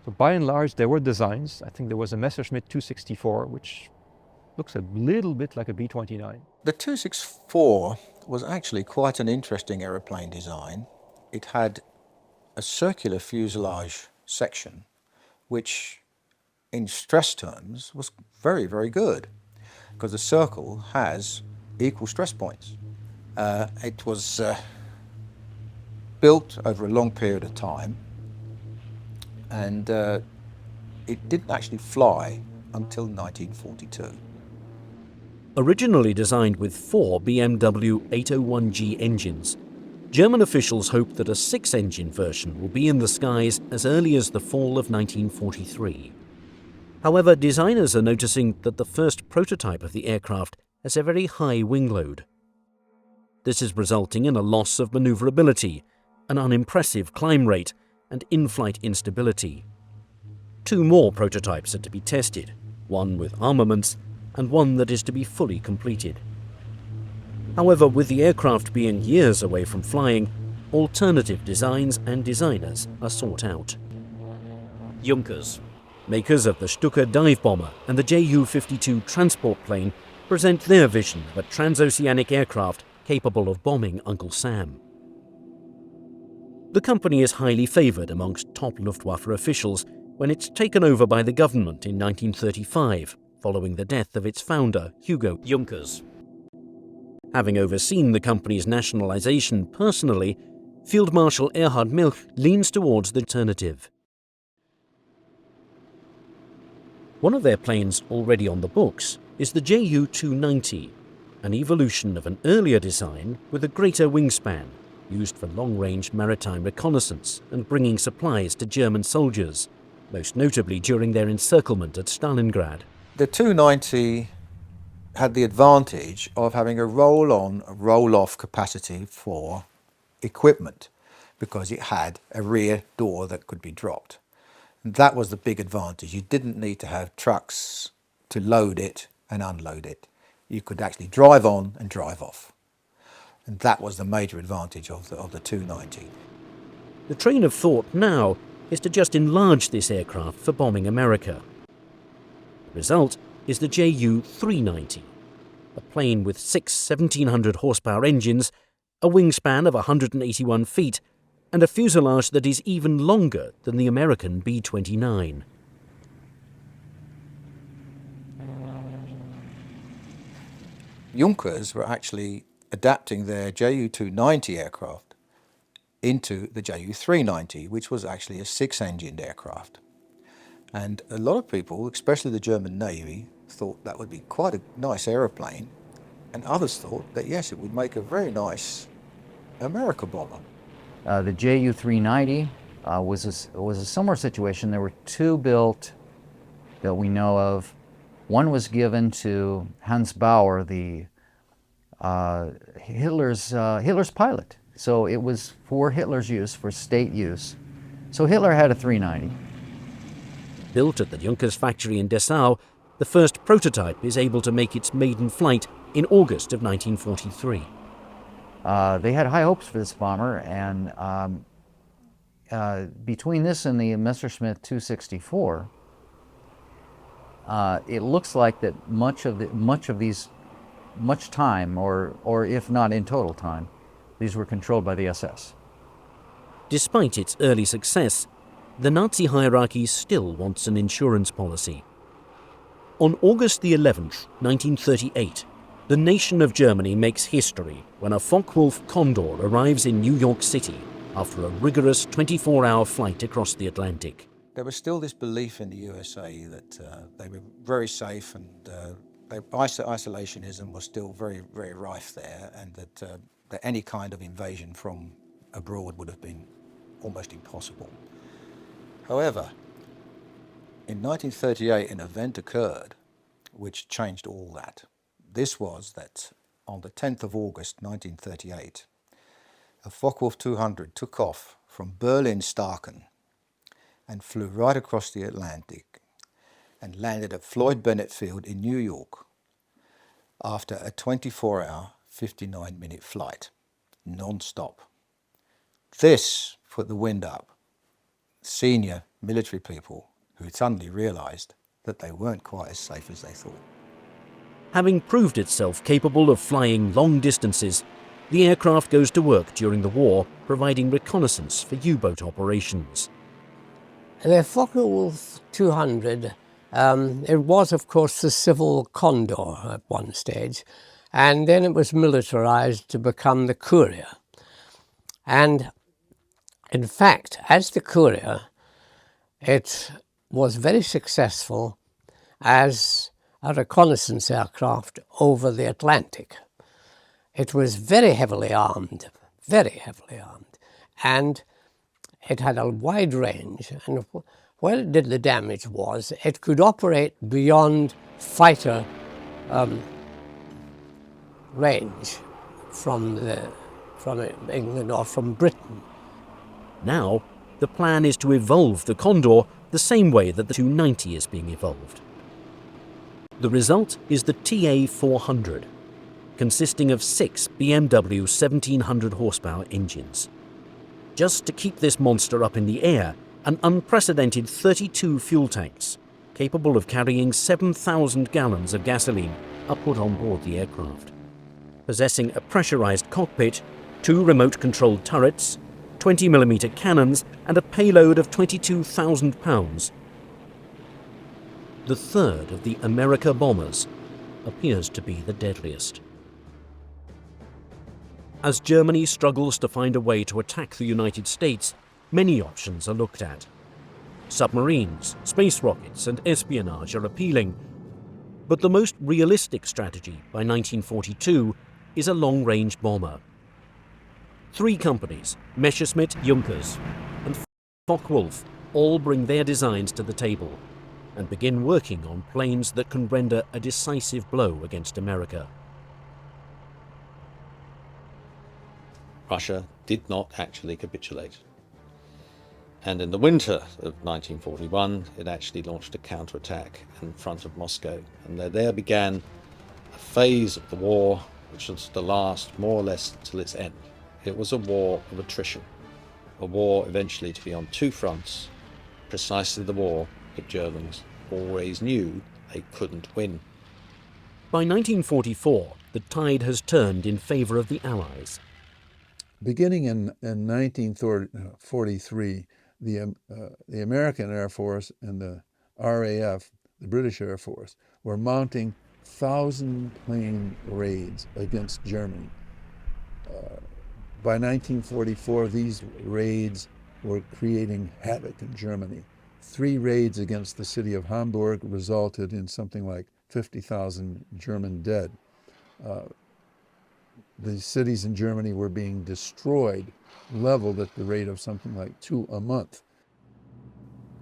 So by and large, there were designs. I think there was a Messerschmitt 264, which looks a little bit like a B-29. The 264 was actually quite an interesting aeroplane design. It had a circular fuselage section, which in stress terms was very, very good, because the circle has equal stress points. It was built over a long period of time, and it didn't actually fly until 1942. Originally designed with 4 BMW 801G engines, German officials hope that a 6-engine version will be in the skies as early as the fall of 1943. However, designers are noticing that the first prototype of the aircraft has a very high wing load. This is resulting in a loss of maneuverability, an unimpressive climb rate, and in-flight instability. 2 more prototypes are to be tested, one with armaments and one that is to be fully completed. However, with the aircraft being years away from flying, alternative designs and designers are sought out. Junkers, makers of the Stuka dive bomber and the Ju-52 transport plane, present their vision of a transoceanic aircraft capable of bombing Uncle Sam. The company is highly favoured amongst top Luftwaffe officials when it's taken over by the government in 1935, following the death of its founder, Hugo Junkers. Having overseen the company's nationalization personally, Field Marshal Erhard Milch leans towards the alternative. One of their planes already on the books is the Ju-290, an evolution of an earlier design with a greater wingspan, used for long-range maritime reconnaissance and bringing supplies to German soldiers, most notably during their encirclement at Stalingrad. The 290 had the advantage of having a roll-on, roll-off capacity for equipment, because it had a rear door that could be dropped. And that was the big advantage. You didn't need to have trucks to load it and unload it. You could actually drive on and drive off. And that was the major advantage of the 290. The train of thought now is to just enlarge this aircraft for bombing America. The result is the Ju-390, a plane with 6 1,700 horsepower engines, a wingspan of 181 feet, and a fuselage that is even longer than the American B-29. Junkers were actually adapting their Ju-290 aircraft into the Ju-390, which was actually a 6-engined aircraft. And a lot of people, especially the German Navy, thought that would be quite a nice aeroplane, and others thought that yes, it would make a very nice America bomber. The Ju-390 was a similar situation. There were two built that we know of. One was given to Hans Bauer, the Hitler's pilot. So it was for Hitler's use, for state use. So Hitler had a 390. Built at the Junkers factory in Dessau, the first prototype is able to make its maiden flight in August of 1943. They had high hopes for this bomber, and between this and the Messerschmitt 264, it looks like that much time, or if not in total time, these were controlled by the SS. Despite its early success, the Nazi hierarchy still wants an insurance policy. On August the 11th, 1938, the nation of Germany makes history when a Focke-Wulf Condor arrives in New York City after a rigorous 24-hour flight across the Atlantic. There was still this belief in the USA that they were very safe, and isolationism was still very, very rife there, and that any kind of invasion from abroad would have been almost impossible. However, in 1938 an event occurred which changed all that. This was that on the 10th of August 1938, a Focke-Wulf 200 took off from Berlin-Staaken and flew right across the Atlantic and landed at Floyd Bennett Field in New York after a 24-hour, 59-minute flight, non-stop. This put the wind up. Senior military people who suddenly realized that they weren't quite as safe as they thought. Having proved itself capable of flying long distances, the aircraft goes to work during the war, providing reconnaissance for U-boat operations. The Focke-Wulf 200, it was of course the civil Condor at one stage, and then it was militarized to become the Courier. And in fact, as the Courier, it was very successful as a reconnaissance aircraft over the Atlantic. It was very heavily armed, and it had a wide range, and where it did the damage was it could operate beyond fighter range from England or from Britain. Now, the plan is to evolve the Condor the same way that the 290 is being evolved. The result is the TA-400, consisting of 6 BMW 1,700 horsepower engines. Just to keep this monster up in the air, an unprecedented 32 fuel tanks, capable of carrying 7,000 gallons of gasoline, are put on board the aircraft. Possessing a pressurized cockpit, 2 remote-controlled turrets, 20mm cannons, and a payload of 22,000 pounds. The third of the America bombers appears to be the deadliest. As Germany struggles to find a way to attack the United States, many options are looked at. Submarines, space rockets, and espionage are appealing. But the most realistic strategy by 1942 is a long-range bomber. 3 companies, Messerschmitt, Junkers, and Focke-Wulf, all bring their designs to the table and begin working on planes that can render a decisive blow against America. Russia did not actually capitulate. And in the winter of 1941, it actually launched a counterattack in front of Moscow. And there began a phase of the war which was to last more or less till its end. It was a war of attrition. a war eventually to be on two fronts, precisely the war that Germans always knew they couldn't win. By 1944, the tide has turned in favor of the Allies. Beginning in 1943, the American Air Force and the RAF, the British Air Force, were mounting 1,000-plane raids against Germany. By 1944, these raids were creating havoc in Germany. 3 raids against the city of Hamburg resulted in something like 50,000 German dead. The cities in Germany were being destroyed, leveled at the rate of something like 2 a month.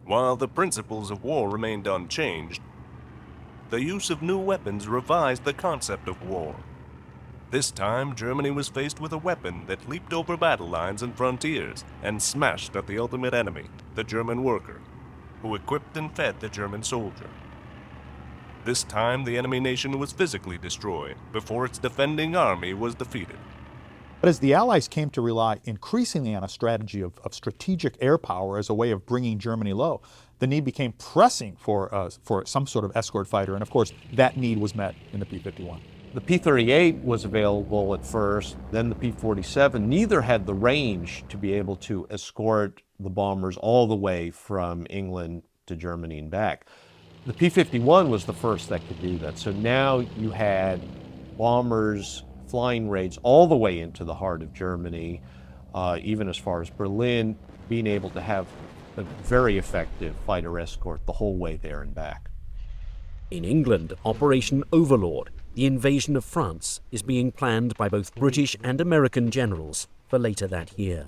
While the principles of war remained unchanged, the use of new weapons revised the concept of war. This time, Germany was faced with a weapon that leaped over battle lines and frontiers and smashed at the ultimate enemy, the German worker, who equipped and fed the German soldier. This time, the enemy nation was physically destroyed before its defending army was defeated. But as the Allies came to rely increasingly on a strategy of strategic air power as a way of bringing Germany low, the need became pressing for some sort of escort fighter, and of course, that need was met in the P-51. The P-38 was available at first, then the P-47. Neither had the range to be able to escort the bombers all the way from England to Germany and back. The P-51 was the first that could do that. So now you had bombers flying raids all the way into the heart of Germany, even as far as Berlin, being able to have a very effective fighter escort the whole way there and back. In England, Operation Overlord, the invasion of France, is being planned by both British and American generals for later that year.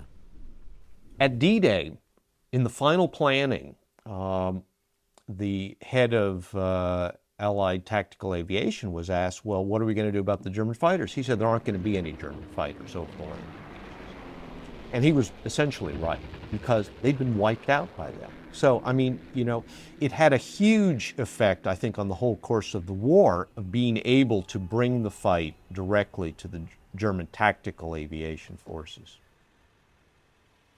At D-Day, in the final planning, the head of Allied Tactical Aviation was asked, well, what are we going to do about the German fighters? He said there aren't going to be any German fighters overboard. And he was essentially right, because they'd been wiped out by them. So, I mean, you know, it had a huge effect, I think, on the whole course of the war, of being able to bring the fight directly to the German tactical aviation forces.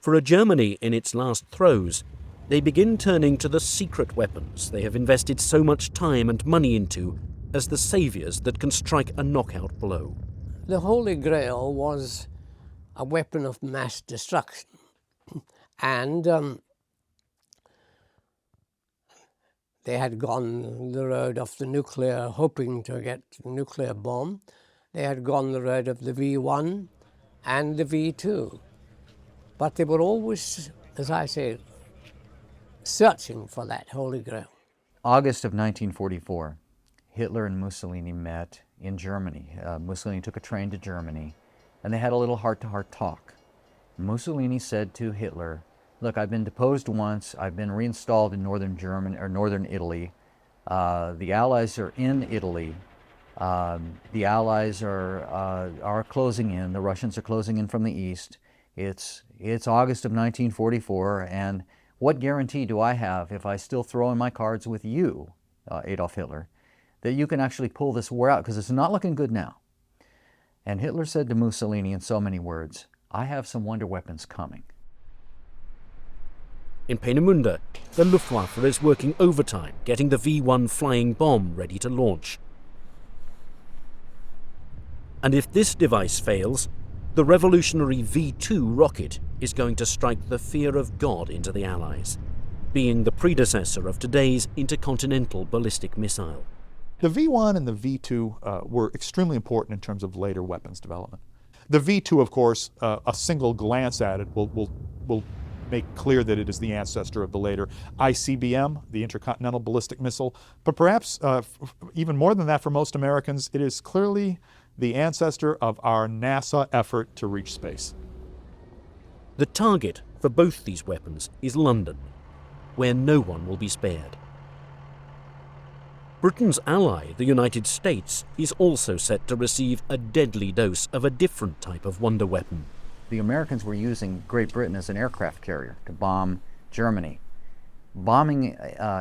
For a Germany in its last throes, they begin turning to the secret weapons they have invested so much time and money into as the saviors that can strike a knockout blow. The Holy Grail was a weapon of mass destruction. And they had gone the road of the nuclear, hoping to get the nuclear bomb. They had gone the road of the V1 and the V2. But they were always, as I say, searching for that Holy Grail. August of 1944, Hitler and Mussolini met in Germany. Mussolini took a train to Germany, and they had a little heart-to-heart talk. Mussolini said to Hitler, look, I've been deposed once, I've been reinstalled in northern Germany, or northern Italy. The Allies are in Italy. The Allies are closing in, the Russians are closing in from the east. It's August of 1944, and what guarantee do I have if I still throw in my cards with you, Adolf Hitler, that you can actually pull this war out, because it's not looking good now. And Hitler said to Mussolini in so many words, I have some wonder weapons coming. In Peenemünde, the Luftwaffe is working overtime, getting the V1 flying bomb ready to launch. And if this device fails, the revolutionary V2 rocket is going to strike the fear of God into the Allies, being the predecessor of today's intercontinental ballistic missile. The V1 and the V2 were extremely important in terms of later weapons development. The V2, of course, a single glance at it will make clear that it is the ancestor of the later ICBM, the Intercontinental Ballistic Missile. But perhaps even more than that for most Americans, it is clearly the ancestor of our NASA effort to reach space. The target for both these weapons is London, where no one will be spared. Britain's ally, the United States, is also set to receive a deadly dose of a different type of wonder weapon. The Americans were using Great Britain as an aircraft carrier to bomb Germany. Bombing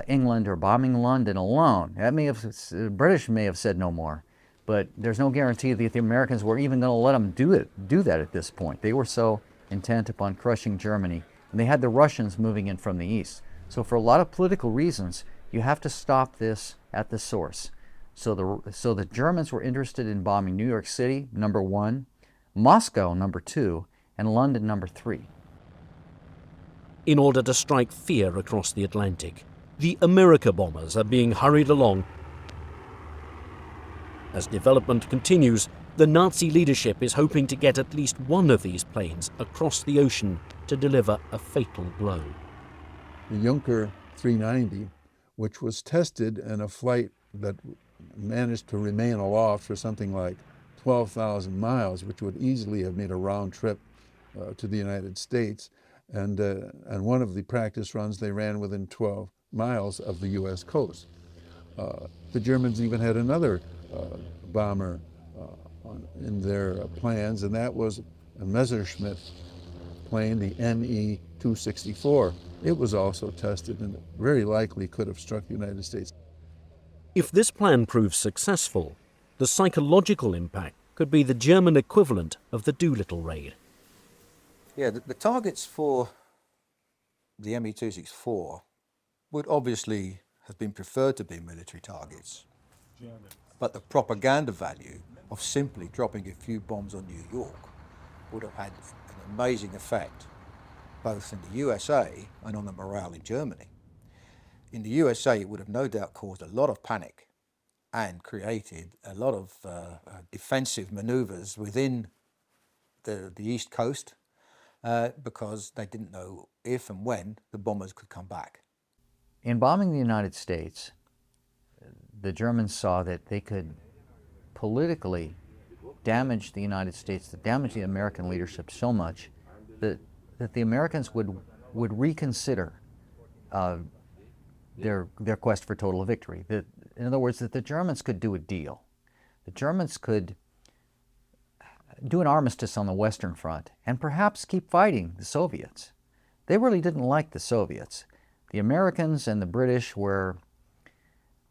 England or bombing London alone, the British may have said no more, but there's no guarantee that the Americans were even going to let them do that at this point. They were so intent upon crushing Germany, and they had the Russians moving in from the east. So for a lot of political reasons, you have to stop this at the source. So the Germans were interested in bombing New York City, number 1, Moscow, number 2, and London, number 3. In order to strike fear across the Atlantic, the America bombers are being hurried along. As development continues, the Nazi leadership is hoping to get at least one of these planes across the ocean to deliver a fatal blow. The Junker 390, which was tested in a flight that managed to remain aloft for something like 12,000 miles, which would easily have made a round trip to the United States. And one of the practice runs they ran within 12 miles of the U.S. coast. The Germans even had another bomber in their plans, and that was a Messerschmitt plane, the ME-264. It was also tested and very likely could have struck the United States. If this plan proves successful, the psychological impact could be the German equivalent of the Doolittle raid. Yeah, the targets for the ME-264 would obviously have been preferred to be military targets. But the propaganda value of simply dropping a few bombs on New York would have had an amazing effect, both in the USA and on the morale in Germany. In the USA, it would have no doubt caused a lot of panic and created a lot of defensive maneuvers within the East Coast because they didn't know if and when the bombers could come back. In bombing the United States, the Germans saw that they could politically damage the United States, damage the American leadership so much that the Americans would reconsider their quest for total victory. In other words, that the Germans could do a deal. The Germans could do an armistice on the Western Front and perhaps keep fighting the Soviets. They really didn't like the Soviets. The Americans and the British were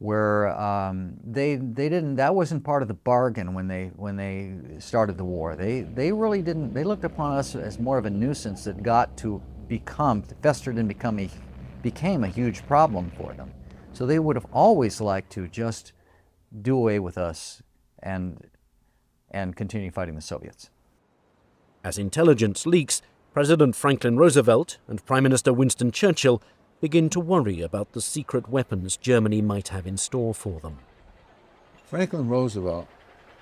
they didn't, that wasn't part of the bargain when they started the war. They really didn't, they looked upon us as more of a nuisance that got to festered and became a huge problem for them. So they would have always liked to just do away with us and continue fighting the Soviets. As intelligence leaks, President Franklin Roosevelt and Prime Minister Winston Churchill begin to worry about the secret weapons Germany might have in store for them. Franklin Roosevelt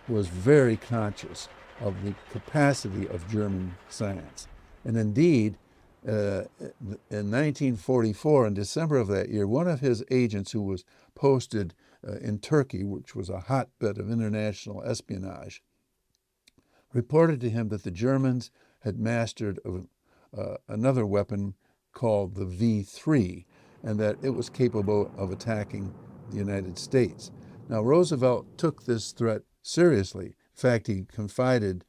was very conscious of the capacity of German science. And indeed, in 1944, in December of that year, one of his agents who was posted in Turkey, which was a hotbed of international espionage, reported to him that the Germans had mastered another weapon called the V3, and that it was capable of attacking the United States. Now, Roosevelt took this threat seriously. In fact, he confided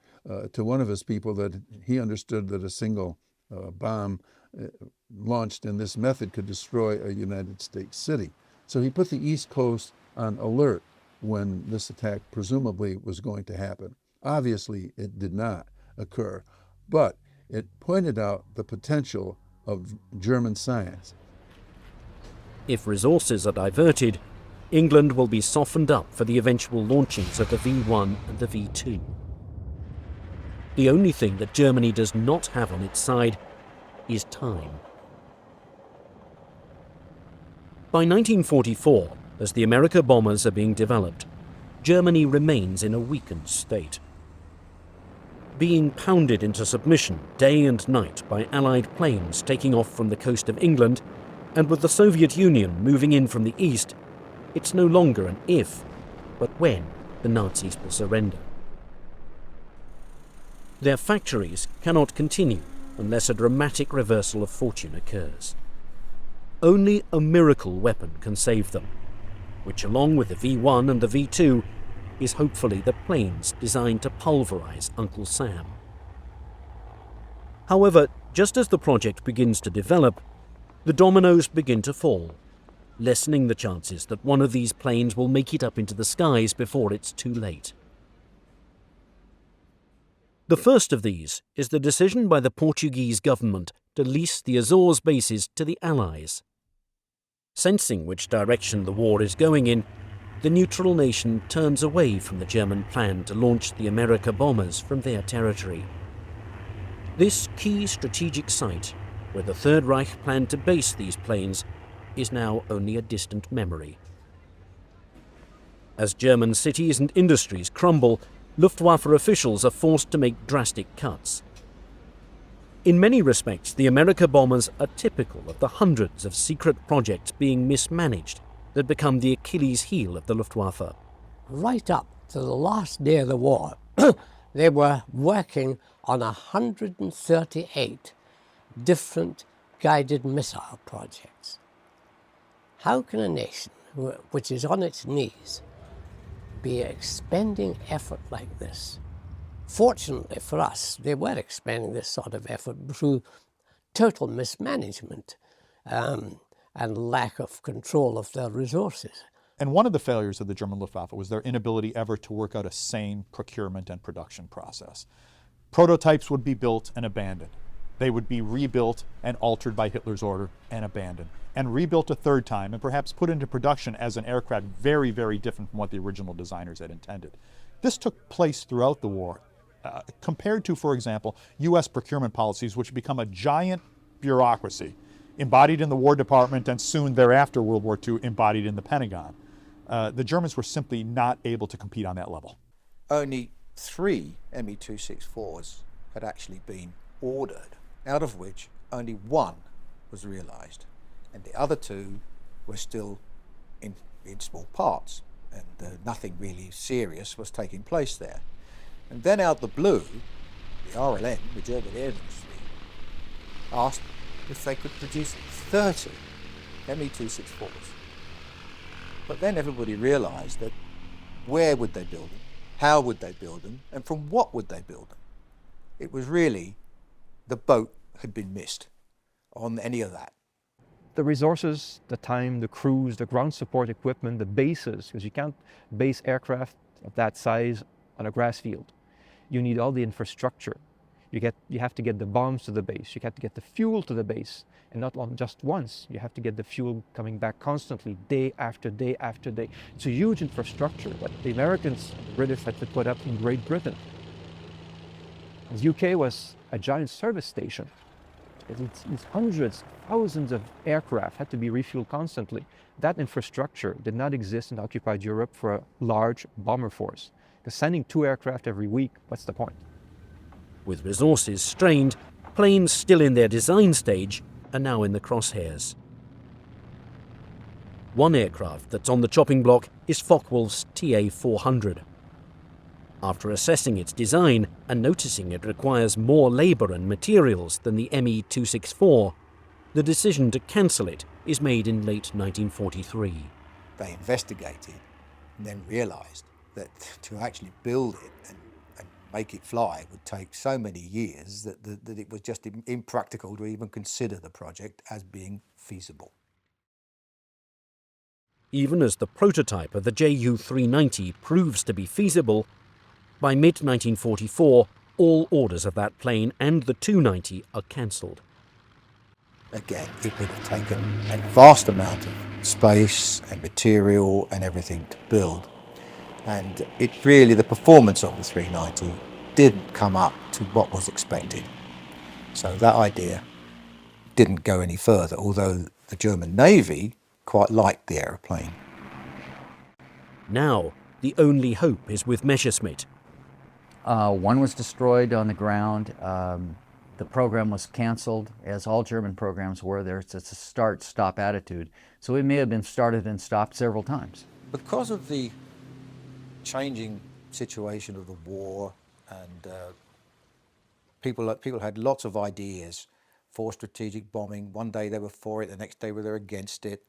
to one of his people that he understood that a single bomb launched in this method could destroy a United States city. So he put the East Coast on alert when this attack presumably was going to happen. Obviously, it did not occur, but it pointed out the potential of German science. If resources are diverted, England will be softened up for the eventual launchings of the V1 and the V2. The only thing that Germany does not have on its side is time. By 1944, as the America bombers are being developed, Germany remains in a weakened state. Being pounded into submission day and night by Allied planes taking off from the coast of England, and with the Soviet Union moving in from the east, it's no longer an if, but when the Nazis will surrender. Their factories cannot continue unless a dramatic reversal of fortune occurs. Only a miracle weapon can save them, which along with the V1 and the V2 is hopefully the planes designed to pulverize Uncle Sam. However, just as the project begins to develop, the dominoes begin to fall, lessening the chances that one of these planes will make it up into the skies before it's too late. The first of these is the decision by the Portuguese government to lease the Azores bases to the Allies. Sensing which direction the war is going in, the neutral nation turns away from the German plan to launch the America bombers from their territory. This key strategic site, where the Third Reich planned to base these planes, is now only a distant memory. As German cities and industries crumble, Luftwaffe officials are forced to make drastic cuts. In many respects, the America bombers are typical of the hundreds of secret projects being mismanaged that become the Achilles heel of the Luftwaffe. Right up to the last day of the war, they were working on 138 different guided missile projects. How can a nation which is on its knees be expending effort like this? Fortunately for us, they were expending this sort of effort through total mismanagement and lack of control of their resources. And one of the failures of the German Luftwaffe was their inability ever to work out a sane procurement and production process. Prototypes would be built and abandoned. They would be rebuilt and altered by Hitler's order and abandoned, and rebuilt a third time and perhaps put into production as an aircraft very, very different from what the original designers had intended. This took place throughout the war, compared to, for example, U.S. procurement policies, which become a giant bureaucracy embodied in the War Department and soon thereafter, World War II, embodied in the Pentagon. The Germans were simply not able to compete on that level. Only 3 Me-264s had actually been ordered, out of which only 1 was realised, and the other 2 were still in small parts, and nothing really serious was taking place there. And then out the blue, the RLN, the German Air Ministry, asked if they could produce 30 Me-264s. But then everybody realised that where would they build them, how would they build them, and from what would they build them? It was really the boat had been missed on any of that. The resources, the time, the crews, the ground support equipment, the bases, because you can't base aircraft of that size on a grass field. You need all the infrastructure. You have to get the bombs to the base. You have to get the fuel to the base, and not just once. You have to get the fuel coming back constantly, day after day after day. It's a huge infrastructure that the Americans and the British had to put up in Great Britain. The UK was a giant service station. It's hundreds, thousands of aircraft had to be refueled constantly. That infrastructure did not exist in occupied Europe for a large bomber force. Because sending 2 aircraft every week, what's the point? With resources strained, planes still in their design stage are now in the crosshairs. One aircraft that's on the chopping block is Focke-Wulf's TA-400. After assessing its design and noticing it requires more labour and materials than the Me-264, the decision to cancel it is made in late 1943. They investigated and then realised that to actually build it and make it fly would take so many years that it was just impractical to even consider the project as being feasible. Even as the prototype of the Ju-390 proves to be feasible, by mid-1944, all orders of that plane and the 290 are cancelled. Again, it would have taken a vast amount of space and material and everything to build. And it really, the performance of the 390 didn't come up to what was expected. So that idea didn't go any further, although the German Navy quite liked the aeroplane. Now, the only hope is with Messerschmitt. One was destroyed on the ground. The program was canceled, as all German programs were. There's a start-stop attitude. So it may have been started and stopped several times. Because of the changing situation of the war, and people had lots of ideas for strategic bombing. One day they were for it, the next day they were against it,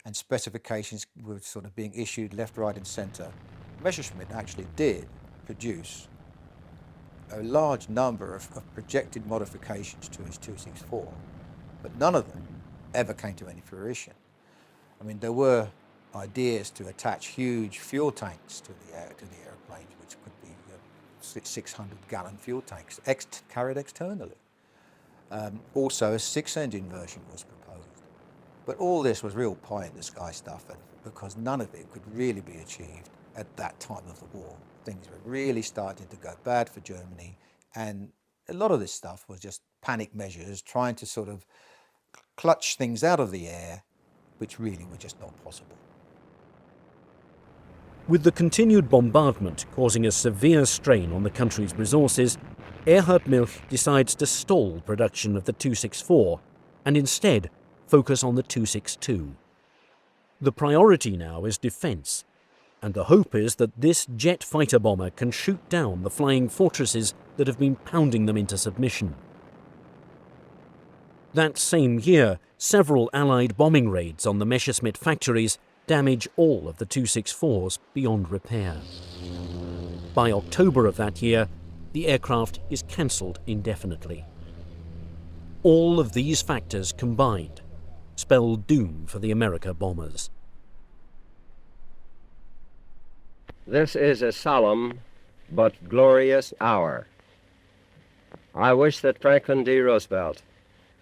and specifications were sort of being issued left, right and centre. Messerschmitt actually did produce a large number of projected modifications to his 264, but none of them ever came to any fruition. I mean, there were ideas to attach huge fuel tanks to the airplanes, which could be 600-gallon fuel tanks, carried externally. Also, a 6-engine version was proposed. But all this was real pie-in-the-sky stuff, because none of it could really be achieved at that time of the war. Things were really starting to go bad for Germany, and a lot of this stuff was just panic measures, trying to sort of clutch things out of the air, which really were just not possible. With the continued bombardment causing a severe strain on the country's resources, Erhard Milch decides to stall production of the 264 and instead focus on the 262. The priority now is defence, and the hope is that this jet fighter bomber can shoot down the flying fortresses that have been pounding them into submission. That same year, several Allied bombing raids on the Messerschmitt factories damage all of the 264s beyond repair. By October of that year, the aircraft is cancelled indefinitely. All of these factors combined spell doom for the America bombers. This is a solemn but glorious hour. I wish that Franklin D. Roosevelt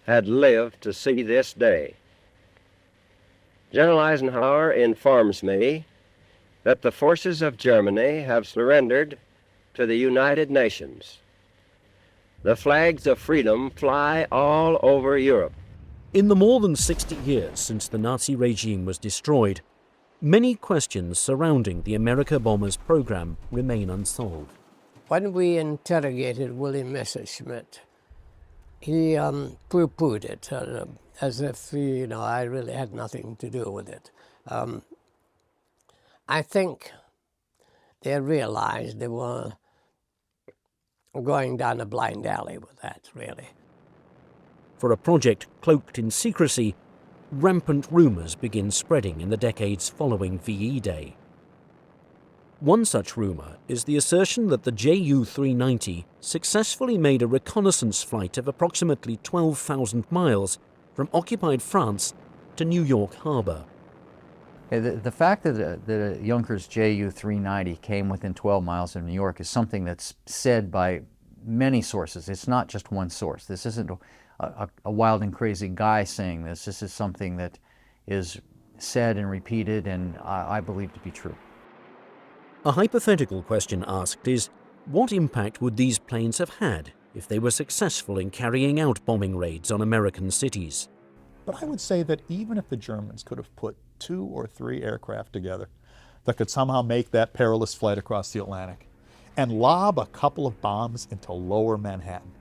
had lived to see this day. General Eisenhower informs me that the forces of Germany have surrendered to the United Nations. The flags of freedom fly all over Europe. In the more than 60 years since the Nazi regime was destroyed, many questions surrounding the America bombers program remain unsolved. When we interrogated William Messerschmitt, he pooh-poohed it as if, I really had nothing to do with it. I think they realized they were going down a blind alley with that, really. For a project cloaked in secrecy, rampant rumours begin spreading in the decades following VE Day. One such rumour is the assertion that the Ju-390 successfully made a reconnaissance flight of approximately 12,000 miles from occupied France to New York Harbor. The fact that Juncker's Ju-390 came within 12 miles of New York is something that's said by many sources. It's not just one source. This isn't a wild and crazy guy saying this. This is something that is said and repeated, and I believe to be true. A hypothetical question asked is, what impact would these planes have had if they were successful in carrying out bombing raids on American cities? But I would say that even if the Germans could have put 2 or 3 aircraft together that could somehow make that perilous flight across the Atlantic and lob a couple of bombs into lower Manhattan,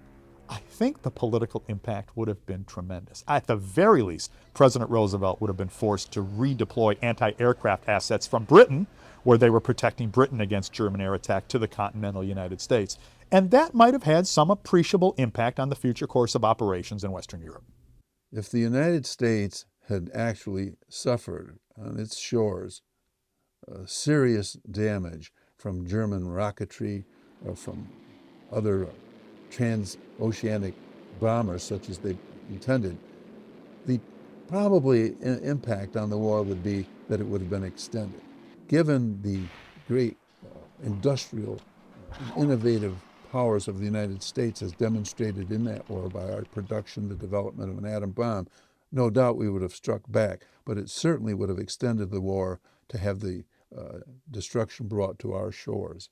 I think the political impact would have been tremendous. At the very least, President Roosevelt would have been forced to redeploy anti-aircraft assets from Britain, where they were protecting Britain against German air attack, to the continental United States. And that might have had some appreciable impact on the future course of operations in Western Europe. If the United States had actually suffered on its shores serious damage from German rocketry or from other transoceanic bombers such as they intended, the probably impact on the war would be that it would have been extended. Given the great industrial and innovative powers of the United States as demonstrated in that war by our production, the development of an atom bomb, no doubt we would have struck back, but it certainly would have extended the war to have the destruction brought to our shores.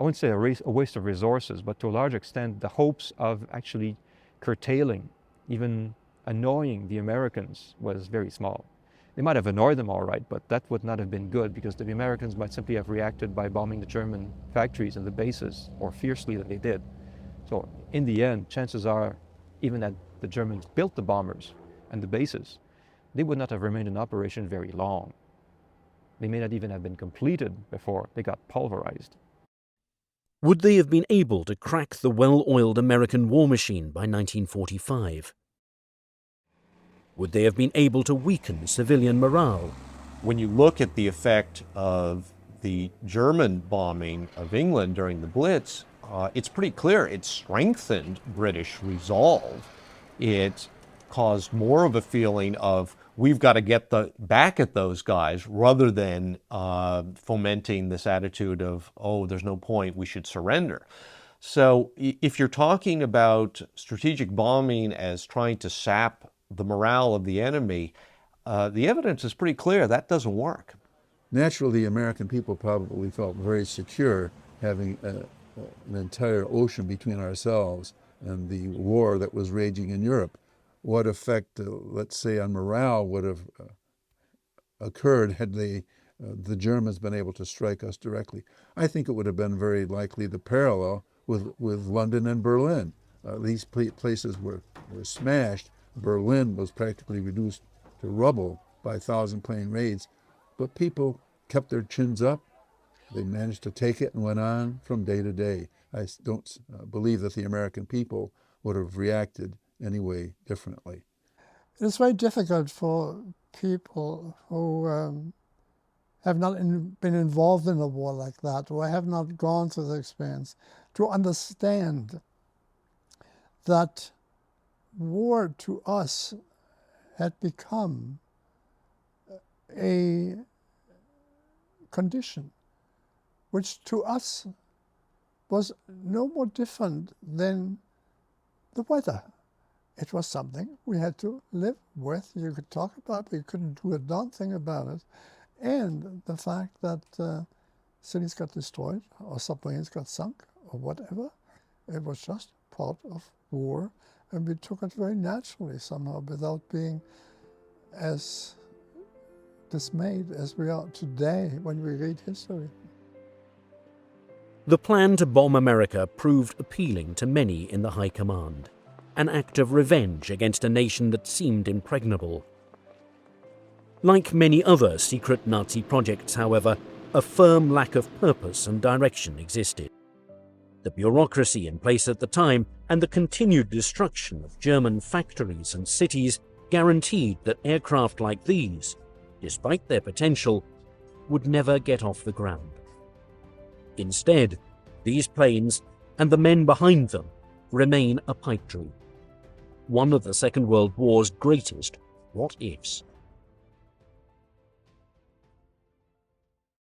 I wouldn't say a waste of resources, but to a large extent, the hopes of actually curtailing, even annoying the Americans was very small. They might have annoyed them all right, but that would not have been good because the Americans might simply have reacted by bombing the German factories and the bases more fiercely than they did. So in the end, chances are, even that the Germans built the bombers and the bases, they would not have remained in operation very long. They may not even have been completed before they got pulverized. Would they have been able to crack the well-oiled American war machine by 1945? Would they have been able to weaken civilian morale? When you look at the effect of the German bombing of England during the Blitz, it's pretty clear it strengthened British resolve. It caused more of a feeling of we've got to get back at those guys rather than fomenting this attitude of, oh, there's no point, we should surrender. So if you're talking about strategic bombing as trying to sap the morale of the enemy, the evidence is pretty clear that doesn't work. Naturally, the American people probably felt very secure having an entire ocean between ourselves and the war that was raging in Europe. What effect, let's say, on morale would have occurred had the Germans been able to strike us directly? I think it would have been very likely the parallel with London and Berlin. These places were smashed. Berlin was practically reduced to rubble by 1,000-plane raids, but people kept their chins up. They managed to take it and went on from day to day. I don't believe that the American people would have reacted any way differently. It's very difficult for people who have not been involved in a war like that, or have not gone through the experience, to understand that war to us had become a condition which to us was no more different than the weather. It was something we had to live with. You could talk about it, but you couldn't do a darn thing about it. And the fact that cities got destroyed or submarines got sunk or whatever, it was just part of war, and we took it very naturally somehow without being as dismayed as we are today when we read history. The plan to bomb America proved appealing to many in the High Command, an act of revenge against a nation that seemed impregnable. Like many other secret Nazi projects, however, a firm lack of purpose and direction existed. The bureaucracy in place at the time and the continued destruction of German factories and cities guaranteed that aircraft like these, despite their potential, would never get off the ground. Instead, these planes and the men behind them remain a pipe dream, one of the Second World War's greatest what-ifs.